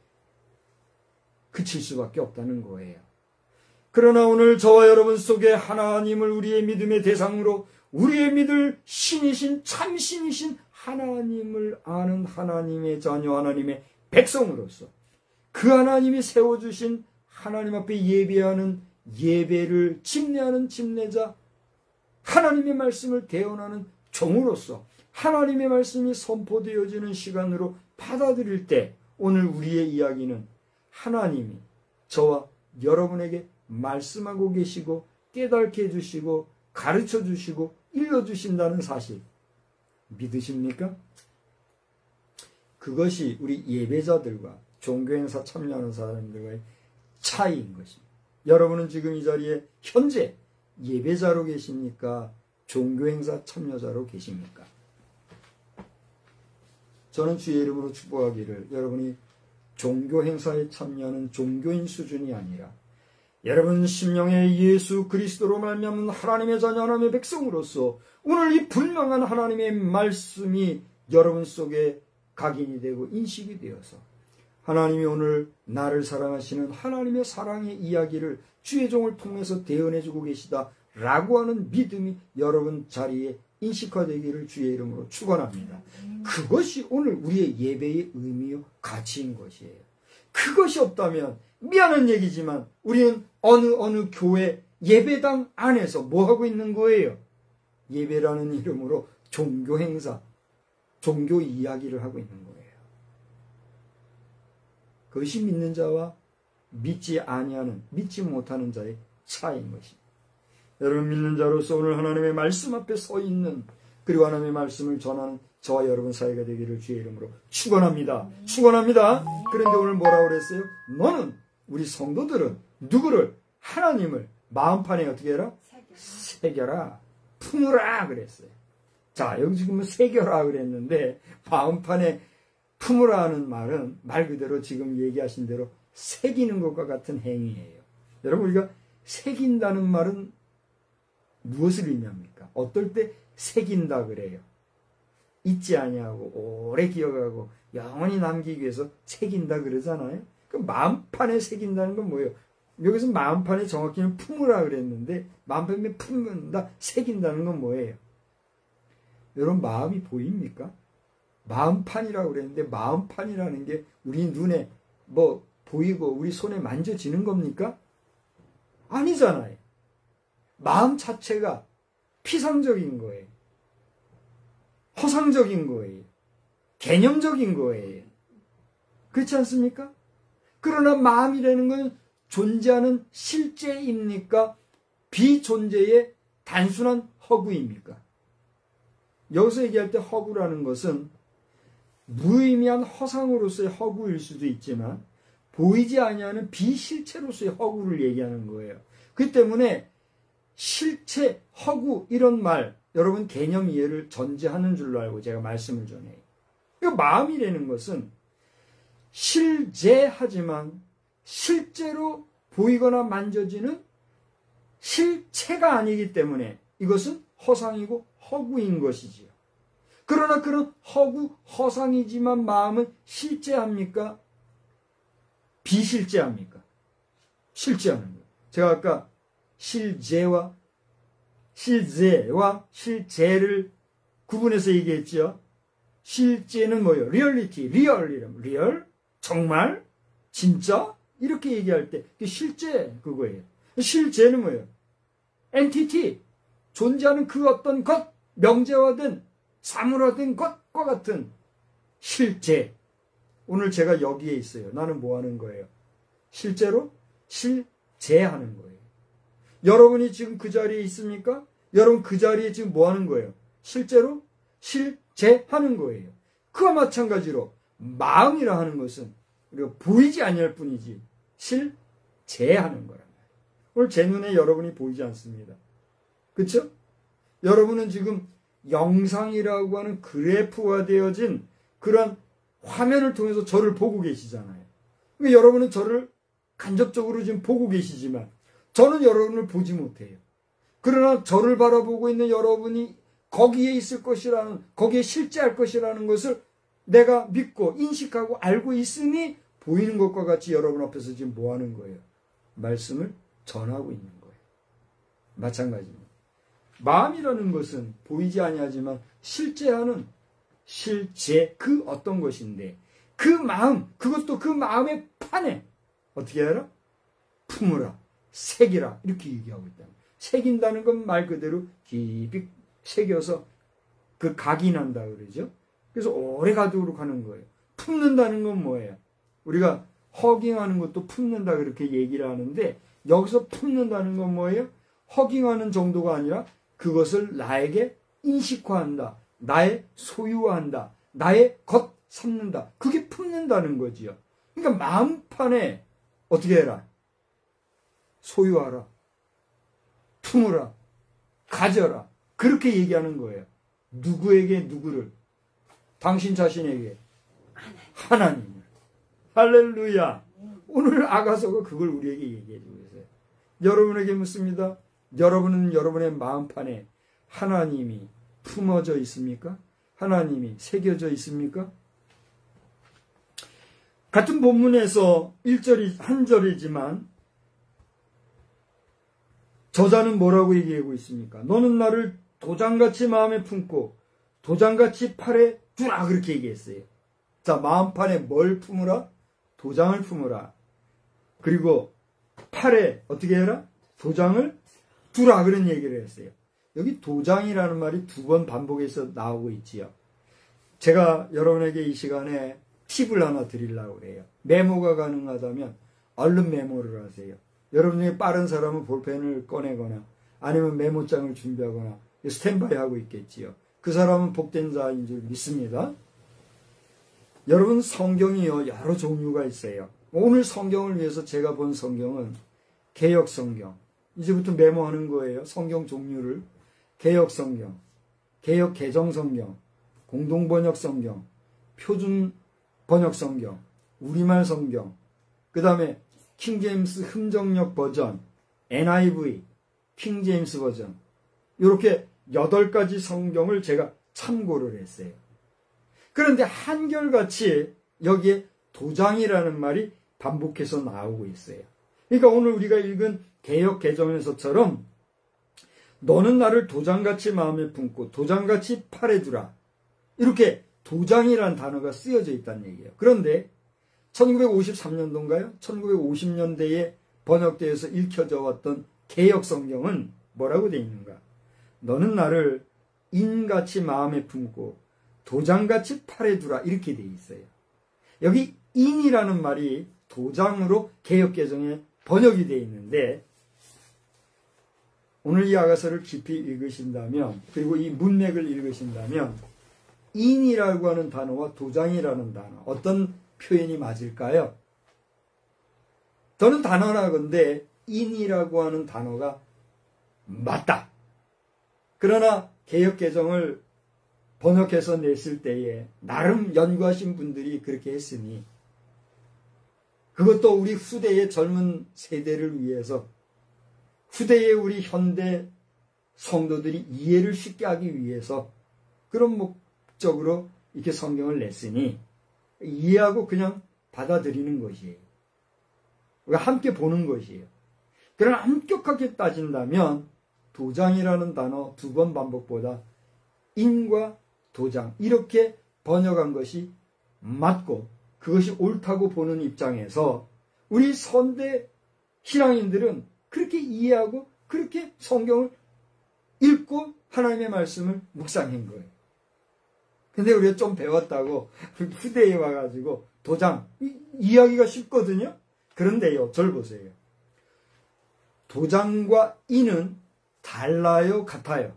그칠 수밖에 없다는 거예요. 그러나 오늘 저와 여러분 속에 하나님을 우리의 믿음의 대상으로 우리의 믿을 신이신 참신이신 하나님을 아는 하나님의 자녀 하나님의 백성으로서 그 하나님이 세워주신 하나님 앞에 예배하는 예배를 집례하는 집례자 하나님의 말씀을 대언하는 종으로서 하나님의 말씀이 선포되어지는 시간으로 받아들일 때 오늘 우리의 이야기는 하나님이 저와 여러분에게 말씀하고 계시고 깨닫게 해주시고 가르쳐 주시고 일러주신다는 사실 믿으십니까? 그것이 우리 예배자들과 종교행사 참여하는 사람들과의 차이인 것입니다. 여러분은 지금 이 자리에 현재 예배자로 계십니까? 종교행사 참여자로 계십니까? 저는 주의 이름으로 축복하기를 여러분이 종교행사에 참여하는 종교인 수준이 아니라 여러분 심령의 예수 그리스도로 말미암은 하나님의 자녀 하나님의 백성으로서 오늘 이 분명한 하나님의 말씀이 여러분 속에 각인이 되고 인식이 되어서 하나님이 오늘 나를 사랑하시는 하나님의 사랑의 이야기를 주의 종을 통해서 대언해주고 계시다라고 하는 믿음이 여러분 자리에 인식화되기를 주의 이름으로 축원합니다. 그것이 오늘 우리의 예배의 의미요 가치인 것이에요. 그것이 없다면 미안한 얘기지만 우리는 어느 교회 예배당 안에서 뭐 하고 있는 거예요? 예배라는 이름으로 종교 행사, 종교 이야기를 하고 있는 거예요. 그것이 믿는 자와 믿지 아니하는, 믿지 못하는 자의 차이인 것입니다. 여러분 믿는 자로서 오늘 하나님의 말씀 앞에 서 있는 그리고 하나님의 말씀을 전하는 저와 여러분 사이가 되기를 주의 이름으로 축원합니다. 축원합니다. 그런데 오늘 뭐라고 그랬어요? 너는 우리 성도들은 누구를? 하나님을 마음판에 어떻게 해라? 새겨라. 품으라 그랬어요. 자, 여기 지금 새겨라 그랬는데 마음판에 품으라 하는 말은 말 그대로 지금 얘기하신 대로 새기는 것과 같은 행위예요. 여러분 우리가 새긴다는 말은 무엇을 의미합니까? 어떨 때 새긴다 그래요. 잊지 아니하고 오래 기억하고 영원히 남기기 위해서 새긴다 그러잖아요. 그럼 마음판에 새긴다는 건 뭐예요? 여기서 마음판에 정확히는 품으라 그랬는데 마음판에 품는다, 새긴다는 건 뭐예요? 여러분 마음이 보입니까? 마음판이라고 그랬는데 마음판이라는 게 우리 눈에 뭐 보이고 우리 손에 만져지는 겁니까? 아니잖아요. 마음 자체가 피상적인 거예요. 허상적인 거예요. 개념적인 거예요. 그렇지 않습니까? 그러나 마음이라는 건 존재하는 실제입니까? 비존재의 단순한 허구입니까? 여기서 얘기할 때 허구라는 것은 무의미한 허상으로서의 허구일 수도 있지만 보이지 아니하는 비실체로서의 허구를 얘기하는 거예요. 그 때문에 실체, 허구 이런 말 여러분 개념 이해를 전제하는 줄로 알고 제가 말씀을 전해요. 마음이라는 것은 실제하지만 실제로 보이거나 만져지는 실체가 아니기 때문에 이것은 허상이고 허구인 것이지요. 그러나 그런 허구, 허상이지만 마음은 실제합니까? 비실제합니까? 실제하는 거예요. 제가 아까 실제와 실제를 구분해서 얘기했죠. 실제는 뭐예요? 리얼리티, 리얼이라면 리얼? 정말? 진짜? 이렇게 얘기할 때 실제 그거예요. 실제는 뭐예요? 엔티티, 존재하는 그 어떤 것, 명제화된 사물화된 것과 같은 실제. 오늘 제가 여기에 있어요. 나는 뭐 하는 거예요? 실제로 실제하는 거예요. 여러분이 지금 그 자리에 있습니까? 여러분 그 자리에 지금 뭐 하는 거예요? 실제로 실제하는 거예요. 그와 마찬가지로 마음이라 하는 것은 우리가 보이지 아니할 뿐이지 실제하는 거란 말이에요. 오늘 제 눈에 여러분이 보이지 않습니다. 그렇죠? 여러분은 지금 영상이라고 하는 그래프화되어진 그런 화면을 통해서 저를 보고 계시잖아요. 그러니까 여러분은 저를 간접적으로 지금 보고 계시지만 저는 여러분을 보지 못해요. 그러나 저를 바라보고 있는 여러분이 거기에 있을 것이라는, 거기에 실제할 것이라는 것을 내가 믿고 인식하고 알고 있으니 보이는 것과 같이 여러분 앞에서 지금 뭐 하는 거예요? 말씀을 전하고 있는 거예요. 마찬가지입니다. 마음이라는 것은 보이지 아니하지만 실제하는 실제 그 어떤 것인데 그 마음, 그것도 그 마음의 판에 어떻게 해라? 품으라, 새기라 이렇게 얘기하고 있다. 새긴다는 건 말 그대로 깊이 새겨서 그 각인한다 그러죠. 그래서 오래 가도록 하는 거예요. 품는다는 건 뭐예요? 우리가 허깅하는 것도 품는다 그렇게 얘기를 하는데 여기서 품는다는 건 뭐예요? 허깅하는 정도가 아니라 그것을 나에게 인식화한다. 나의 소유화한다. 나의 것 삼는다. 그게 품는다는 거지요. 그러니까 마음판에 어떻게 해라? 소유하라. 품으라. 가져라. 그렇게 얘기하는 거예요. 누구에게 누구를? 당신 자신에게. 하나님을. 할렐루야. 오늘 아가서가 그걸 우리에게 얘기해 주고 있어요. 여러분에게 묻습니다. 여러분은 여러분의 마음판에 하나님이 품어져 있습니까? 하나님이 새겨져 있습니까? 같은 본문에서 1절이 한 절이지만 저자는 뭐라고 얘기하고 있습니까? 너는 나를 도장같이 마음에 품고 도장같이 팔에 두라 그렇게 얘기했어요. 자, 마음판에 뭘 품으라? 도장을 품으라. 그리고 팔에 어떻게 해라? 도장을 두라 그런 얘기를 했어요. 여기 도장이라는 말이 2번 반복해서 나오고 있지요. 제가 여러분에게 이 시간에 팁을 하나 드리려고 해요. 메모가 가능하다면 얼른 메모를 하세요. 여러분 중에 빠른 사람은 볼펜을 꺼내거나 아니면 메모장을 준비하거나 스탠바이 하고 있겠지요. 그 사람은 복된 자인 줄 믿습니다. 여러분 성경이요 여러 종류가 있어요. 오늘 성경을 위해서 제가 본 성경은 개역 성경. 이제부터 메모하는 거예요. 성경 종류를. 개역 성경, 개역 개정 성경, 공동 번역 성경, 표준 번역 성경, 우리말 성경, 그 다음에 킹제임스 흥정역 버전, NIV, 킹제임스 버전, 이렇게 8가지 성경을 제가 참고를 했어요. 그런데 한결같이 여기에 도장이라는 말이 반복해서 나오고 있어요. 그러니까 오늘 우리가 읽은 개역 개정에서처럼 너는 나를 도장같이 마음에 품고 도장같이 팔에 두라. 이렇게 도장이라는 단어가 쓰여져 있다는 얘기예요. 그런데 1953년도인가요? 1950년대에 번역되어서 읽혀져 왔던 개역 성경은 뭐라고 되어 있는가? 너는 나를 인같이 마음에 품고 도장같이 팔에 두라, 이렇게 되어 있어요. 여기 인이라는 말이 도장으로 개역개정에 번역이 되어 있는데, 오늘 이 아가서를 깊이 읽으신다면, 그리고 이 문맥을 읽으신다면, 인이라고 하는 단어와 도장이라는 단어, 어떤 표현이 맞을까요? 저는 단어라건데 인이라고 하는 단어가 맞다. 그러나 개역개정을 번역해서 냈을 때에 나름 연구하신 분들이 그렇게 했으니, 그것도 우리 후대의 젊은 세대를 위해서, 후대의 우리 현대 성도들이 이해를 쉽게 하기 위해서 그런 목적으로 이렇게 성경을 냈으니 이해하고 그냥 받아들이는 것이에요. 우리가 함께 보는 것이에요. 그러나 엄격하게 따진다면 도장이라는 단어 2번 반복보다 인과 도장, 이렇게 번역한 것이 맞고 그것이 옳다고 보는 입장에서 우리 선대 신앙인들은 그렇게 이해하고 그렇게 성경을 읽고 하나님의 말씀을 묵상한 거예요. 근데 우리가 좀 배웠다고 후대에 와가지고 도장, 이해하기가 쉽거든요. 그런데요, 절 보세요. 도장과 인은 달라요, 같아요?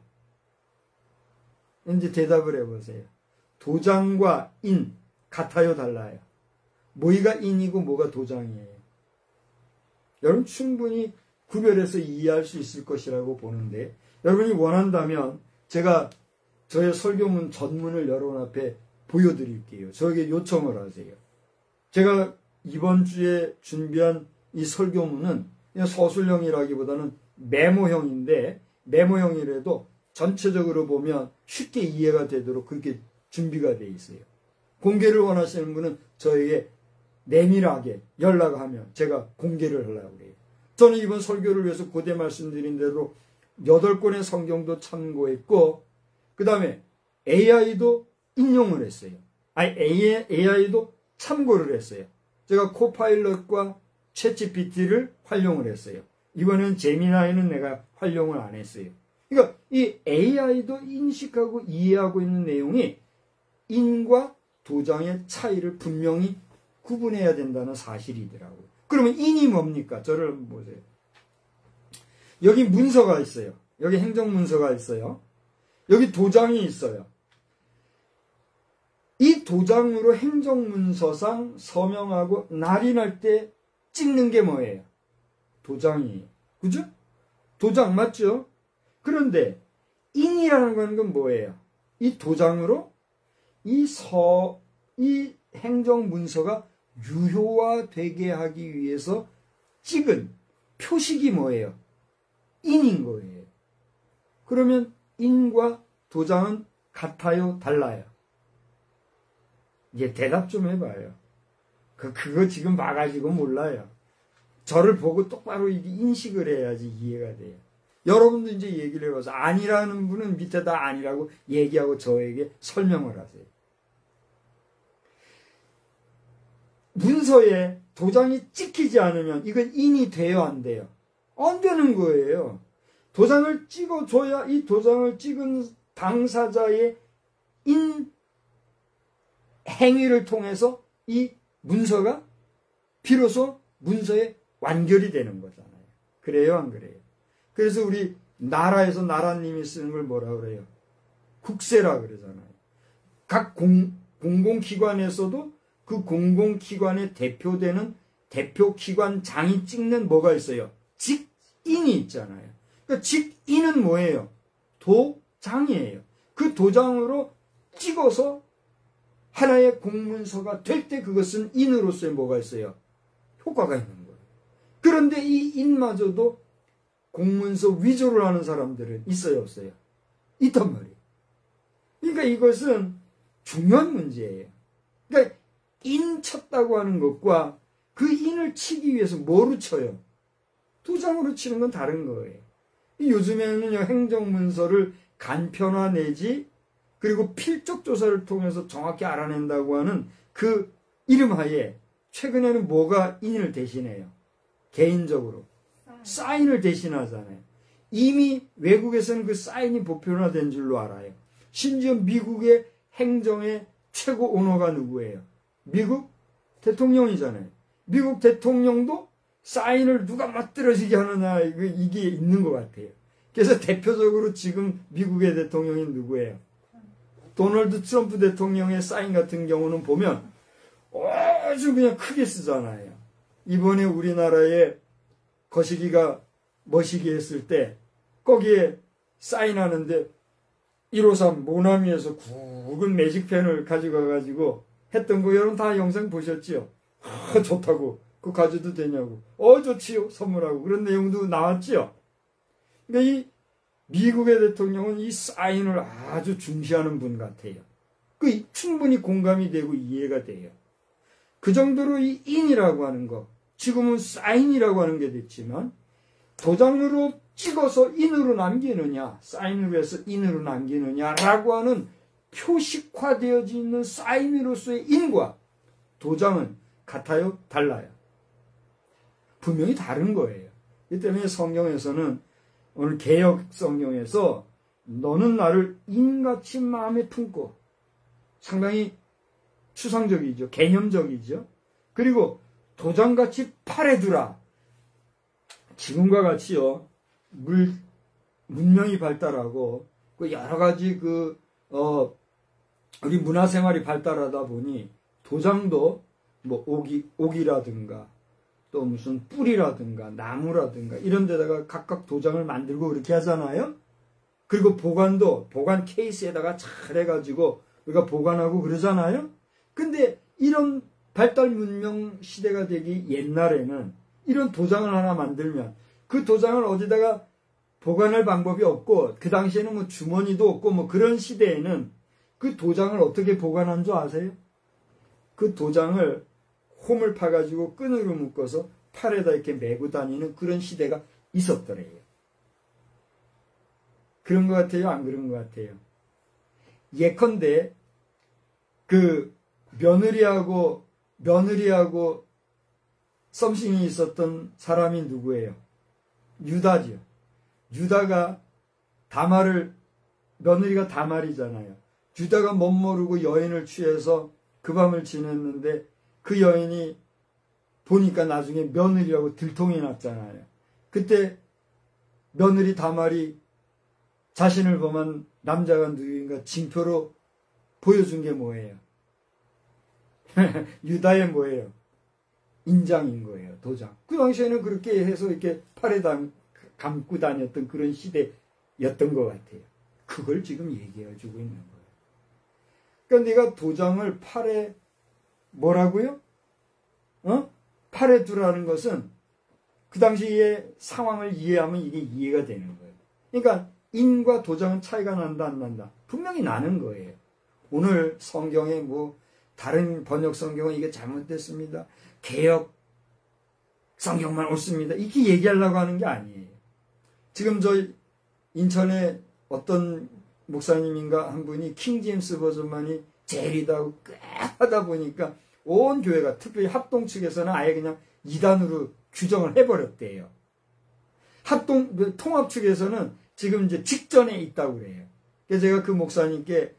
이제 대답을 해보세요. 도장과 인, 같아요, 달라요? 뭐가 인이고 뭐가 도장이에요? 여러분 충분히 구별해서 이해할 수 있을 것이라고 보는데, 여러분이 원한다면 제가 저의 설교문 전문을 여러분 앞에 보여드릴게요. 저에게 요청을 하세요. 제가 이번 주에 준비한 이 설교문은 그냥 서술형이라기보다는 메모형인데, 메모형이라도 전체적으로 보면 쉽게 이해가 되도록 그렇게 준비가 되어 있어요. 공개를 원하시는 분은 저에게 내밀하게 연락하면 제가 공개를 하려고 그래요. 저는 이번 설교를 위해서 고대 말씀드린 대로 8권의 성경도 참고했고, 그 다음에 AI도 인용을 했어요. AI도 참고를 했어요. 제가 코파일럿과 챗GPT를 활용을 했어요. 이번엔 제미나이는 내가 활용을 안 했어요. 그러니까 이 AI도 인식하고 이해하고 있는 내용이 인과 도장의 차이를 분명히 구분해야 된다는 사실이더라고요. 그러면 인이 뭡니까? 저를 한번 보세요. 여기 문서가 있어요. 여기 행정문서가 있어요. 여기 도장이 있어요. 이 도장으로 행정문서상 서명하고 날인할 때 찍는 게 뭐예요? 도장이에요. 그죠? 도장 맞죠? 그런데 인이라는 건 뭐예요? 이 도장으로 이 행정문서가 유효화되게 하기 위해서 찍은 표식이 뭐예요? 인인 거예요. 그러면 인과 도장은 같아요, 달라요? 이제 대답 좀 해봐요. 그거 지금 봐가지고 몰라요. 저를 보고 똑바로 인식을 해야지 이해가 돼요. 여러분도 이제 얘기를 해봐서 아니라는 분은 밑에다 아니라고 얘기하고 저에게 설명을 하세요. 문서에 도장이 찍히지 않으면 이건 인이 돼요, 안 돼요? 안 되는 거예요. 도장을 찍어줘야 이 도장을 찍은 당사자의 인 행위를 통해서 이 문서가 비로소 문서에 완결이 되는 거잖아요. 그래요, 안 그래요? 그래서 우리 나라에서 나라님이 쓰는 걸 뭐라 그래요? 국세라 그러잖아요. 각 공공기관에서도 그 공공기관에 대표되는 대표기관장이 찍는 뭐가 있어요? 직인이 있잖아요. 그러니까 직인은 뭐예요? 도장이에요. 그 도장으로 찍어서 하나의 공문서가 될 때 그것은 인으로서의 뭐가 있어요? 효과가 있는 거예요. 그런데 이 인마저도 공문서 위조를 하는 사람들은 있어요, 없어요? 있단 말이에요. 그러니까 이것은 중요한 문제예요. 그러니까 인 쳤다고 하는 것과 그 인을 치기 위해서 뭐로 쳐요? 도장으로 치는 건 다른 거예요. 요즘에는요, 행정문서를 간편화 내지 그리고 필적 조사를 통해서 정확히 알아낸다고 하는 그 이름하에 최근에는 뭐가 인을 대신해요? 개인적으로. 사인을 대신하잖아요. 이미 외국에서는 그 사인이 보편화된 줄로 알아요. 심지어 미국의 행정의 최고 오너가 누구예요? 미국 대통령이잖아요. 미국 대통령도 사인을 누가 맞들어지게 하느냐, 이게 있는 것 같아요. 그래서 대표적으로 지금 미국의 대통령이 누구예요? 도널드 트럼프 대통령의 사인 같은 경우는 보면 아주 그냥 크게 쓰잖아요. 이번에 우리나라에 거시기가 머시기 했을 때 거기에 사인하는데 153 모나미에서 굵은 매직펜을 가지고 가가지고 했던 거 여러분 다 영상 보셨지요? 좋다고. 그거 가져도 되냐고. 좋지요. 선물하고. 그런 내용도 나왔지요. 그러니까 이 미국의 대통령은 이 사인을 아주 중시하는 분 같아요. 그 충분히 공감이 되고 이해가 돼요. 그 정도로 이 인이라고 하는 거, 지금은 사인이라고 하는 게 됐지만 도장으로 찍어서 인으로 남기느냐, 사인으로 해서 인으로 남기느냐라고 하는 표식화되어져 있는 사인으로서의 인과 도장은 같아요? 달라요? 분명히 다른 거예요. 이 때문에 성경에서는 오늘 개역 성경에서 너는 나를 인같이 마음에 품고 상당히 추상적이죠. 개념적이죠. 그리고 도장같이 팔에 두라. 지금과 같이요. 문명이 발달하고 여러 가지 우리 문화생활이 발달하다 보니 도장도 뭐 옥이라든가 또 무슨 뿔이라든가 나무라든가 이런 데다가 각각 도장을 만들고 그렇게 하잖아요. 그리고 보관 케이스에다가 잘 해가지고 우리가 보관하고 그러잖아요. 근데 이런 발달 문명 시대가 되기 옛날에는 이런 도장을 하나 만들면 그 도장을 어디다가 보관할 방법이 없고 그 당시에는 뭐 주머니도 없고 뭐 그런 시대에는 그 도장을 어떻게 보관한 줄 아세요? 그 도장을 홈을 파가지고 끈으로 묶어서 팔에다 이렇게 메고 다니는 그런 시대가 있었더래요. 그런 것 같아요? 안 그런 것 같아요? 예컨대 그 며느리하고 썸씽이 있었던 사람이 누구예요? 유다죠. 유다가 며느리가 다말이잖아요. 유다가 멋모르고 여인을 취해서 그 밤을 지냈는데 그 여인이 보니까 나중에 며느리라고 들통이 났잖아요. 그때 며느리 다말이 자신을 범한 남자가 누구인가 징표로 보여준 게 뭐예요? 유다의 뭐예요? 인장인 거예요. 도장. 그 당시에는 그렇게 해서 이렇게 팔에 감고 다녔던 그런 시대였던 것 같아요. 그걸 지금 얘기해주고 있는 거예요. 그러니까 내가 도장을 팔에 뭐라고요? 팔에 두라는 것은 그 당시의 상황을 이해하면 이게 이해가 되는 거예요. 그러니까 인과 도장은 차이가 난다 안 난다? 분명히 나는 거예요. 오늘 성경에 뭐 다른 번역 성경은 이게 잘못됐습니다. 개역 성경만 옳습니다. 이렇게 얘기하려고 하는 게 아니에요. 지금 저희 인천에 어떤 목사님인가 한 분이 킹제임스 버전만이 제일이다고 꽤 하다 보니까 온 교회가 특별히 합동 측에서는 아예 그냥 2단으로 규정을 해버렸대요. 통합 측에서는 지금 이제 직전에 있다고 그래요. 그래서 제가 그 목사님께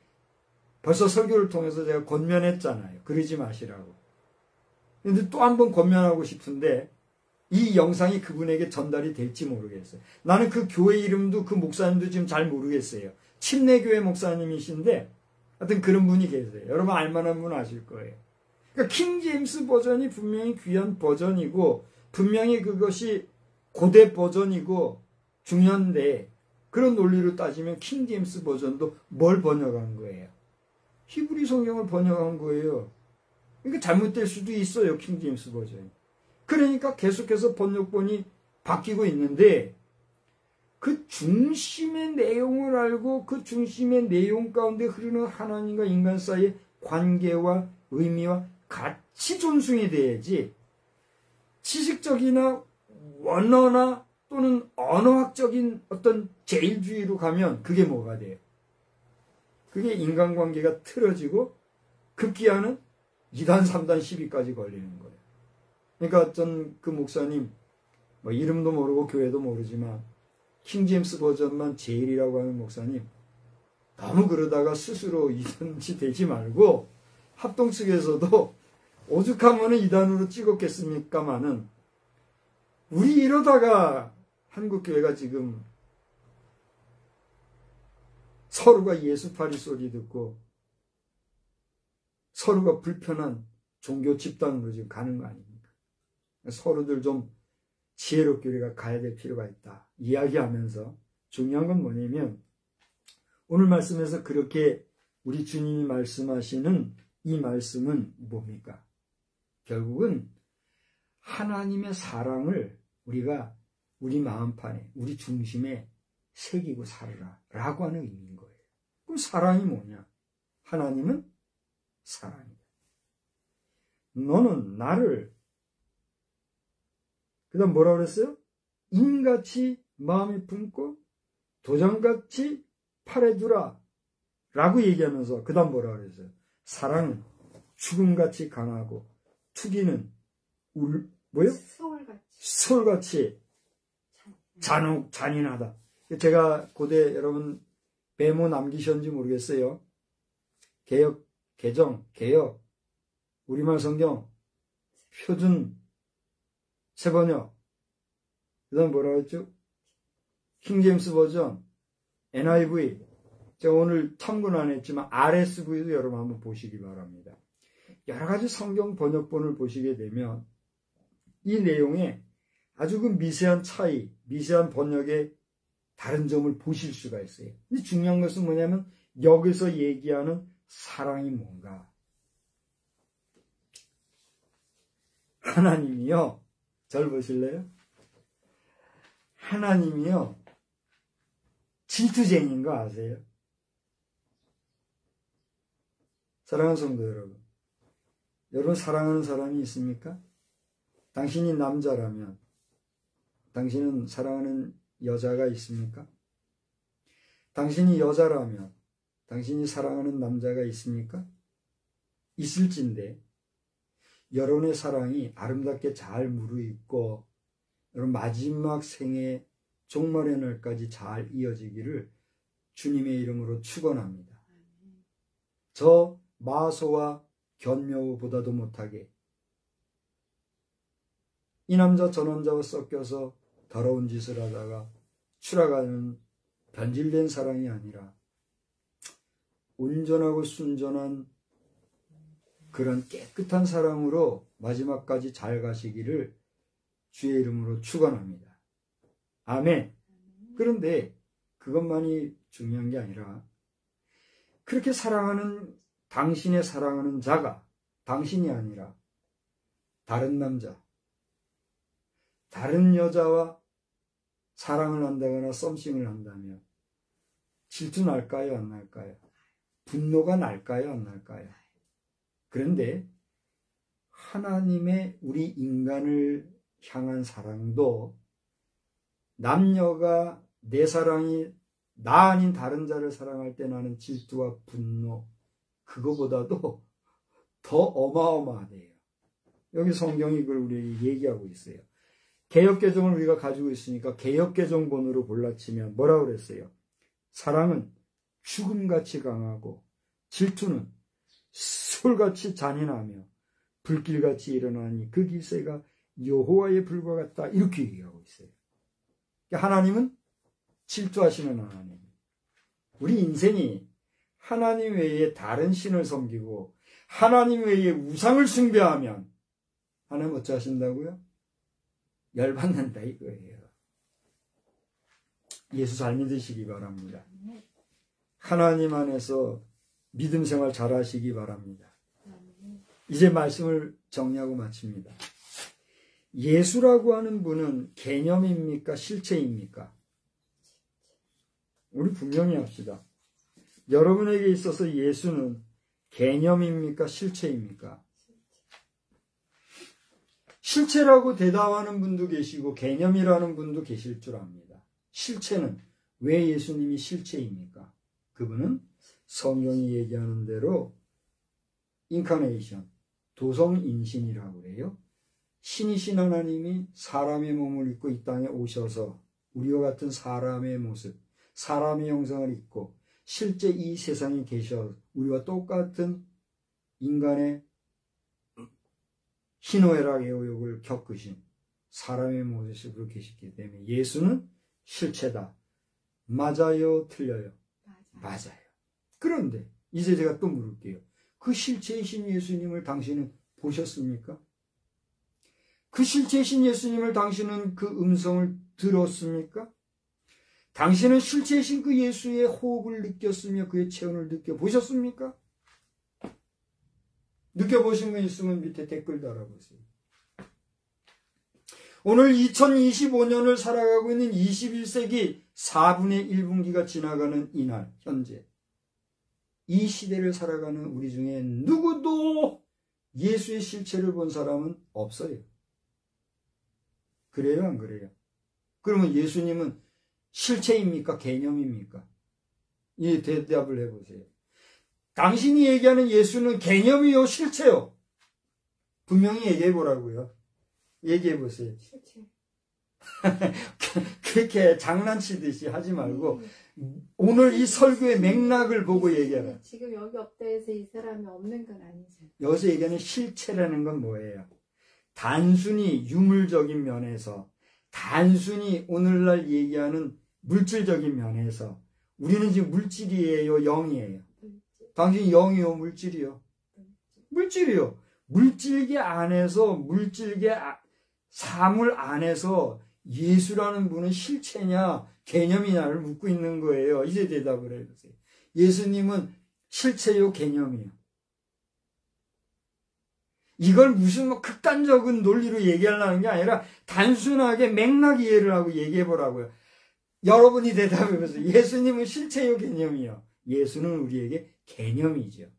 벌써 설교를 통해서 제가 권면했잖아요. 그러지 마시라고. 근데 또 한 번 권면하고 싶은데 이 영상이 그분에게 전달이 될지 모르겠어요. 나는 그 교회 이름도 그 목사님도 지금 잘 모르겠어요. 침례교회 목사님이신데 하여튼 그런 분이 계세요. 여러분 알만한 분 아실 거예요. 그러니까 킹제임스 버전이 분명히 귀한 버전이고 분명히 그것이 고대 버전이고 중요한데 그런 논리로 따지면 킹제임스 버전도 뭘 번역한 거예요? 히브리 성경을 번역한 거예요. 그러니까 잘못될 수도 있어요. 킹제임스 버전이. 그러니까 계속해서 번역본이 바뀌고 있는데 그 중심의 내용을 알고 그 중심의 내용 가운데 흐르는 하나님과 인간 사이의 관계와 의미와 같이 존중이 돼야지 지식적이나 원어나 또는 언어학적인 어떤 제일주의로 가면 그게 뭐가 돼요? 그게 인간관계가 틀어지고 급기야는 2단, 3단, 10위까지 걸리는 거예요. 그러니까 어떤 그 목사님, 뭐 이름도 모르고 교회도 모르지만 킹제임스 버전만 제일이라고 하는 목사님, 너무 그러다가 스스로 이단지 되지 말고 합동 측에서도 오죽하면 이단으로 찍었겠습니까마는 우리 이러다가 한국교회가 지금 서로가 예수파리 소리 듣고 서로가 불편한 종교 집단으로 지금 가는 거 아닙니까? 서로들 좀 지혜롭게 우리가 가야 될 필요가 있다 이야기하면서 중요한 건 뭐냐면 오늘 말씀에서 그렇게 우리 주님이 말씀하시는 이 말씀은 뭡니까? 결국은 하나님의 사랑을 우리가 우리 마음판에, 우리 중심에 새기고 살아라 라고 하는 의미인 거예요. 그럼 사랑이 뭐냐? 하나님은 사랑이다. 너는 나를 그 다음 뭐라고 그랬어요? 인같이 마음에 품고 도장같이 팔에 두라 라고 얘기하면서 그 다음 뭐라고 그랬어요? 사랑은 죽음같이 강하고 투기는 뭐요? 소울같이 잔인하다. 제가 고대 여러분 메모 남기셨는지 모르겠어요. 개역, 우리말 성경, 표준, 세번역, 그 다음 뭐라고 했죠? 킹제임스 버전, NIV, 제가 오늘 참고는 안 했지만 RSV도 여러분 한번 보시기 바랍니다. 여러 가지 성경 번역본을 보시게 되면 이 내용에 아주 그 미세한 차이, 미세한 번역의 다른 점을 보실 수가 있어요. 근데 중요한 것은 뭐냐면 여기서 얘기하는 사랑이 뭔가. 하나님이요. 잘 보실래요? 하나님이요. 질투쟁이인 거 아세요? 사랑하는 성도 여러분. 여러분 사랑하는 사람이 있습니까? 당신이 남자라면 당신은 사랑하는 여자가 있습니까? 당신이 여자라면 당신이 사랑하는 남자가 있습니까? 있을진데 여러분의 사랑이 아름답게 잘 무르익고 여러분 마지막 생애 종말의 날까지 잘 이어지기를 주님의 이름으로 축원합니다. 저 마소와 견묘보다도 못하게 이 남자 저 남자와 섞여서 더러운 짓을 하다가 추락하는 변질된 사랑이 아니라 온전하고 순전한 그런 깨끗한 사랑으로 마지막까지 잘 가시기를 주의 이름으로 축원합니다. 아멘. 그런데 그것만이 중요한 게 아니라 그렇게 사랑하는 당신의 사랑하는 자가 당신이 아니라 다른 남자, 다른 여자와 사랑을 한다거나 썸씽을 한다면 질투 날까요? 안 날까요? 분노가 날까요? 안 날까요? 그런데 하나님의 우리 인간을 향한 사랑도 남녀가 내 사랑이 나 아닌 다른 자를 사랑할 때 나는 질투와 분노 그거보다도 더 어마어마하대요. 여기 성경이 그걸 우리에게 얘기하고 있어요. 개역개정을 우리가 가지고 있으니까 개역개정본으로 골라치면 뭐라고 그랬어요? 사랑은 죽음같이 강하고 질투는 솔같이 잔인하며 불길같이 일어나니 그 기세가 여호와의 불과 같다 이렇게 얘기하고 있어요. 하나님은 질투하시는 하나님. 우리 인생이 하나님 외에 다른 신을 섬기고 하나님 외에 우상을 숭배하면 하나님 어찌하신다고요? 열받는다 이거예요. 예수 잘 믿으시기 바랍니다. 하나님 안에서 믿음 생활 잘 하시기 바랍니다. 이제 말씀을 정리하고 마칩니다. 예수라고 하는 분은 개념입니까? 실체입니까? 우리 분명히 합시다. 여러분에게 있어서 예수는 개념입니까? 실체입니까? 실체라고 대답하는 분도 계시고 개념이라는 분도 계실 줄 압니다. 실체는 왜 예수님이 실체입니까? 그분은 성경이 얘기하는 대로 인카네이션, 도성인신이라고 그래요. 신이신 하나님이 사람의 몸을 입고 이 땅에 오셔서 우리와 같은 사람의 모습, 사람의 형상을 입고 실제 이 세상에 계셔 우리와 똑같은 인간의 희노애락 애욕을 겪으신 사람의 모습으로 계시기 때문에 예수는 실체다. 맞아요? 틀려요? 맞아요. 그런데 이제 제가 또 물을게요. 그 실체이신 예수님을 당신은 보셨습니까? 그 실체이신 예수님을 당신은 그 음성을 들었습니까? 당신은 실체이신 그 예수의 호흡을 느꼈으며 그의 체온을 느껴보셨습니까? 느껴보신 분 있으면 밑에 댓글 달아보세요. 오늘 2025년을 살아가고 있는 21세기 4분의 1분기가 지나가는 이날, 현재. 이 시대를 살아가는 우리 중에 누구도 예수의 실체를 본 사람은 없어요. 그래요, 안 그래요? 그러면 예수님은 실체입니까? 개념입니까? 이 대답을 해보세요. 당신이 얘기하는 예수는 개념이요, 실체요? 분명히 얘기해보라고요. 얘기해보세요. 실체. 그렇게 장난치듯이 하지 말고 오늘 이 설교의 맥락을 보고 얘기하라. 지금 여기 없다 해서 이 사람이 없는 건 아니죠. 여기서 얘기하는 실체라는 건 뭐예요? 단순히 유물적인 면에서, 단순히 오늘날 얘기하는 물질적인 면에서 우리는 지금 물질이에요, 영이에요? 당신이 영이요, 물질이요? 물질이요. 물질계 안에서, 물질계 사물 안에서 예수라는 분은 실체냐 개념이냐를 묻고 있는 거예요. 이제 대답을 해보세요. 예수님은 실체요, 개념이요? 이걸 무슨 극단적인 논리로 얘기하려는 게 아니라 단순하게 맥락 이해를 하고 얘기해보라고요. 여러분이 대답해보세요. 예수님은 실체요, 개념이요? 예수는 우리에게 개념이죠.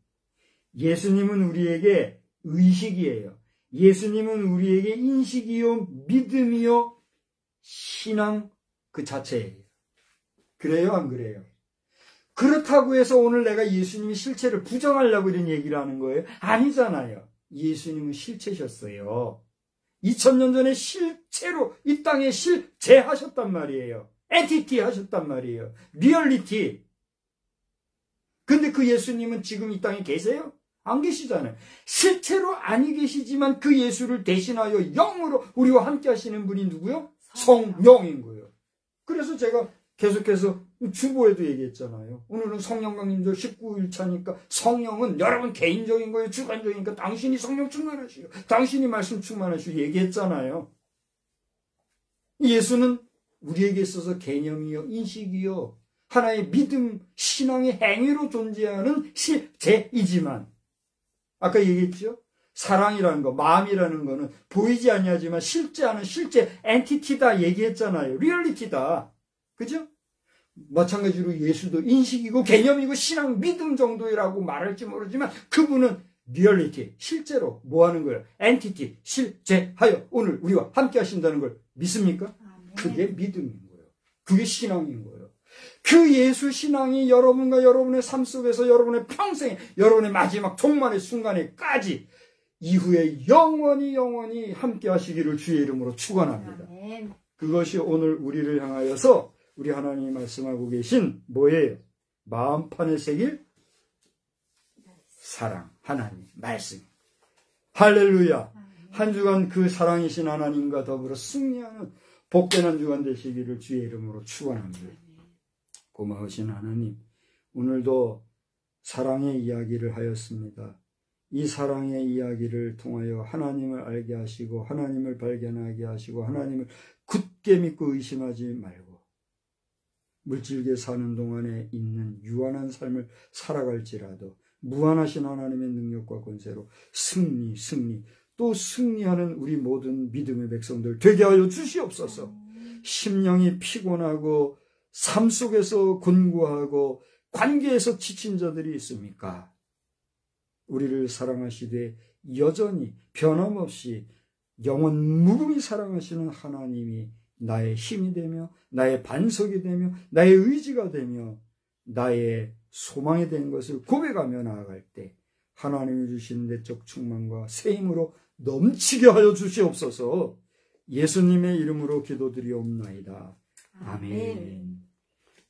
예수님은 우리에게 의식이에요. 예수님은 우리에게 인식이요, 믿음이요, 신앙 그 자체예요. 그래요, 안 그래요? 그렇다고 해서 오늘 내가 예수님의 실체를 부정하려고 이런 얘기를 하는 거예요? 아니잖아요. 예수님은 실체셨어요. 2000년 전에 실체로 이 땅에 실제하셨단 말이에요. 엔티티 하셨단 말이에요. 리얼리티. 근데 그 예수님은 지금 이 땅에 계세요? 안 계시잖아요. 실체로 아니 계시지만 그 예수를 대신하여 영으로 우리와 함께 하시는 분이 누구요? 성령인 거예요. 그래서 제가 계속해서 주보에도 얘기했잖아요. 오늘은 성령 강림절 19일차니까 성령은 여러분 개인적인 거예요? 주관적이니까 당신이 성령 충만하시고 당신이 말씀 충만하시고 얘기했잖아요. 예수는 우리에게 있어서 개념이요, 인식이요, 하나의 믿음, 신앙의 행위로 존재하는 실제이지만 아까 얘기했죠? 사랑이라는 거, 마음이라는 거는 보이지 아니하지만 실제하는 실제 엔티티다 얘기했잖아요. 리얼리티다. 그죠? 마찬가지로 예수도 인식이고 개념이고 신앙, 믿음 정도라고 말할지 모르지만 그분은 리얼리티, 실제로 뭐 하는 거예요? 엔티티, 실제하여 오늘 우리와 함께 하신다는 걸 믿습니까? 그게 믿음인 거예요. 그게 신앙인 거예요. 그 예수 신앙이 여러분과 여러분의 삶 속에서 여러분의 평생, 여러분의 마지막 종말의 순간에까지 이후에 영원히 함께 하시기를 주의 이름으로 축원합니다. 그것이 오늘 우리를 향하여서 우리 하나님이 말씀하고 계신 뭐예요? 마음판에 새길 사랑, 하나님 말씀. 할렐루야. 한 주간 그 사랑이신 하나님과 더불어 승리하는 복된 한 주간 되시기를 주의 이름으로 축원합니다. 고마우신 하나님, 오늘도 사랑의 이야기를 하였습니다. 이 사랑의 이야기를 통하여 하나님을 알게 하시고 하나님을 발견하게 하시고 하나님을 굳게 믿고 의심하지 말고 물질계 사는 동안에 있는 유한한 삶을 살아갈지라도 무한하신 하나님의 능력과 권세로 승리 또 승리하는 우리 모든 믿음의 백성들 되게 하여 주시옵소서. 심령이 피곤하고 삶 속에서 곤고하고 관계에서 지친 자들이 있습니까? 우리를 사랑하시되 여전히 변함없이 영원 무궁히 사랑하시는 하나님이 나의 힘이 되며 나의 반석이 되며 나의 의지가 되며 나의 소망이 된 것을 고백하며 나아갈 때 하나님이 주신 내적 충만과 새 힘으로 넘치게 하여 주시옵소서. 예수님의 이름으로 기도드리옵나이다. 아멘.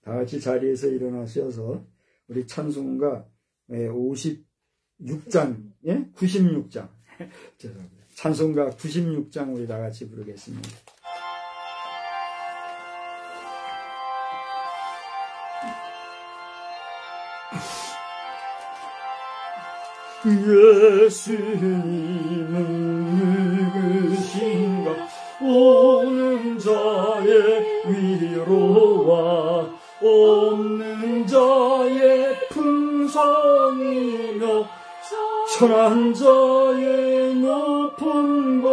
다 같이 자리에서 일어나셔서 우리 찬송가 56장, 96장. 죄송합니다. 찬송가 96장 우리 다 같이 부르겠습니다. 예수님은 누구신가? 오는 자의 위로와 없는 자의 풍성이며 천한 자의 높음과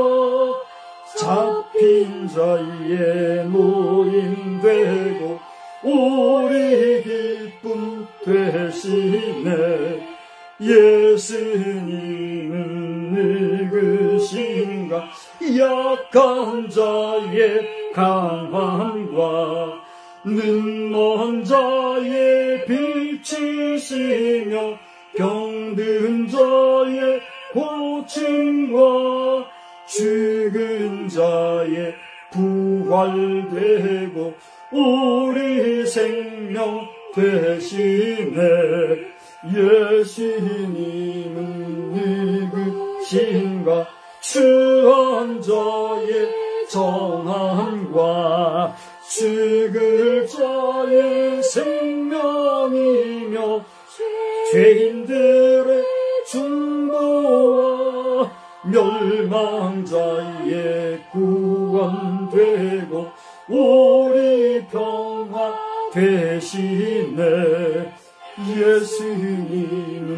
잡힌 자의 노임되고 우리 기쁨 되시네. 예수님은 누구신가? 약한 자의 강함과 눈먼 자의 빛이시며 병든 자의 고침과 죽은 자의 부활되고 우리 생명 되시네. 예수님은 누구신가? 추한 자의 정함과 죽을 자의 생명이며 죄인들의 중보와 멸망자의 구원되고 우리 평화 되시네. 예수님은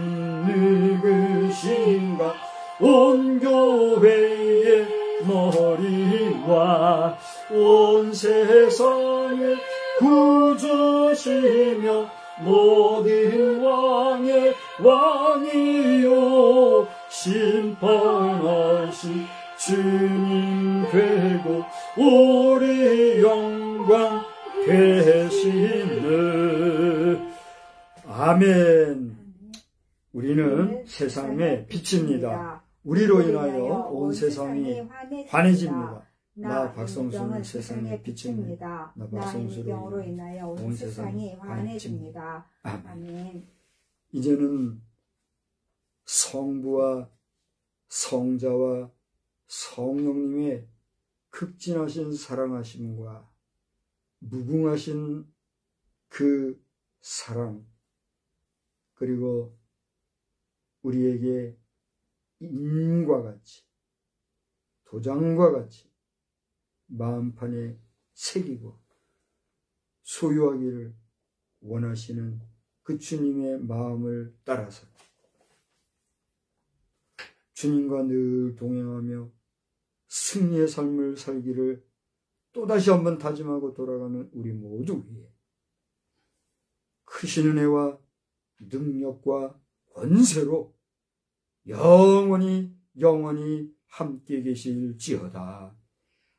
누구신가? 온 교회의 머리와 온 세상의 구주시며 모든 왕의 왕이요 심판하신 주님 되고 우리 영광 되시네. 아멘. 우리는 세상의 빛입니다. 우리로 인하여 온 세상이 환해집니다. 나 박성수는 세상의 빛입니다. 나 박성수로 인하여 온 세상이 환해집니다. 아멘. 이제는 성부와 성자와 성령님의 극진하신 사랑하심과 무궁하신 그 사랑, 그리고 우리에게 인과 같이 도장과 같이 마음판에 새기고 소유하기를 원하시는 그 주님의 마음을 따라서 주님과 늘 동행하며 승리의 삶을 살기를 또다시 한번 다짐하고 돌아가는 우리 모두 위에 크신 은혜와 능력과 권세로 영원히 함께 계실지어다.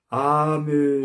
아멘.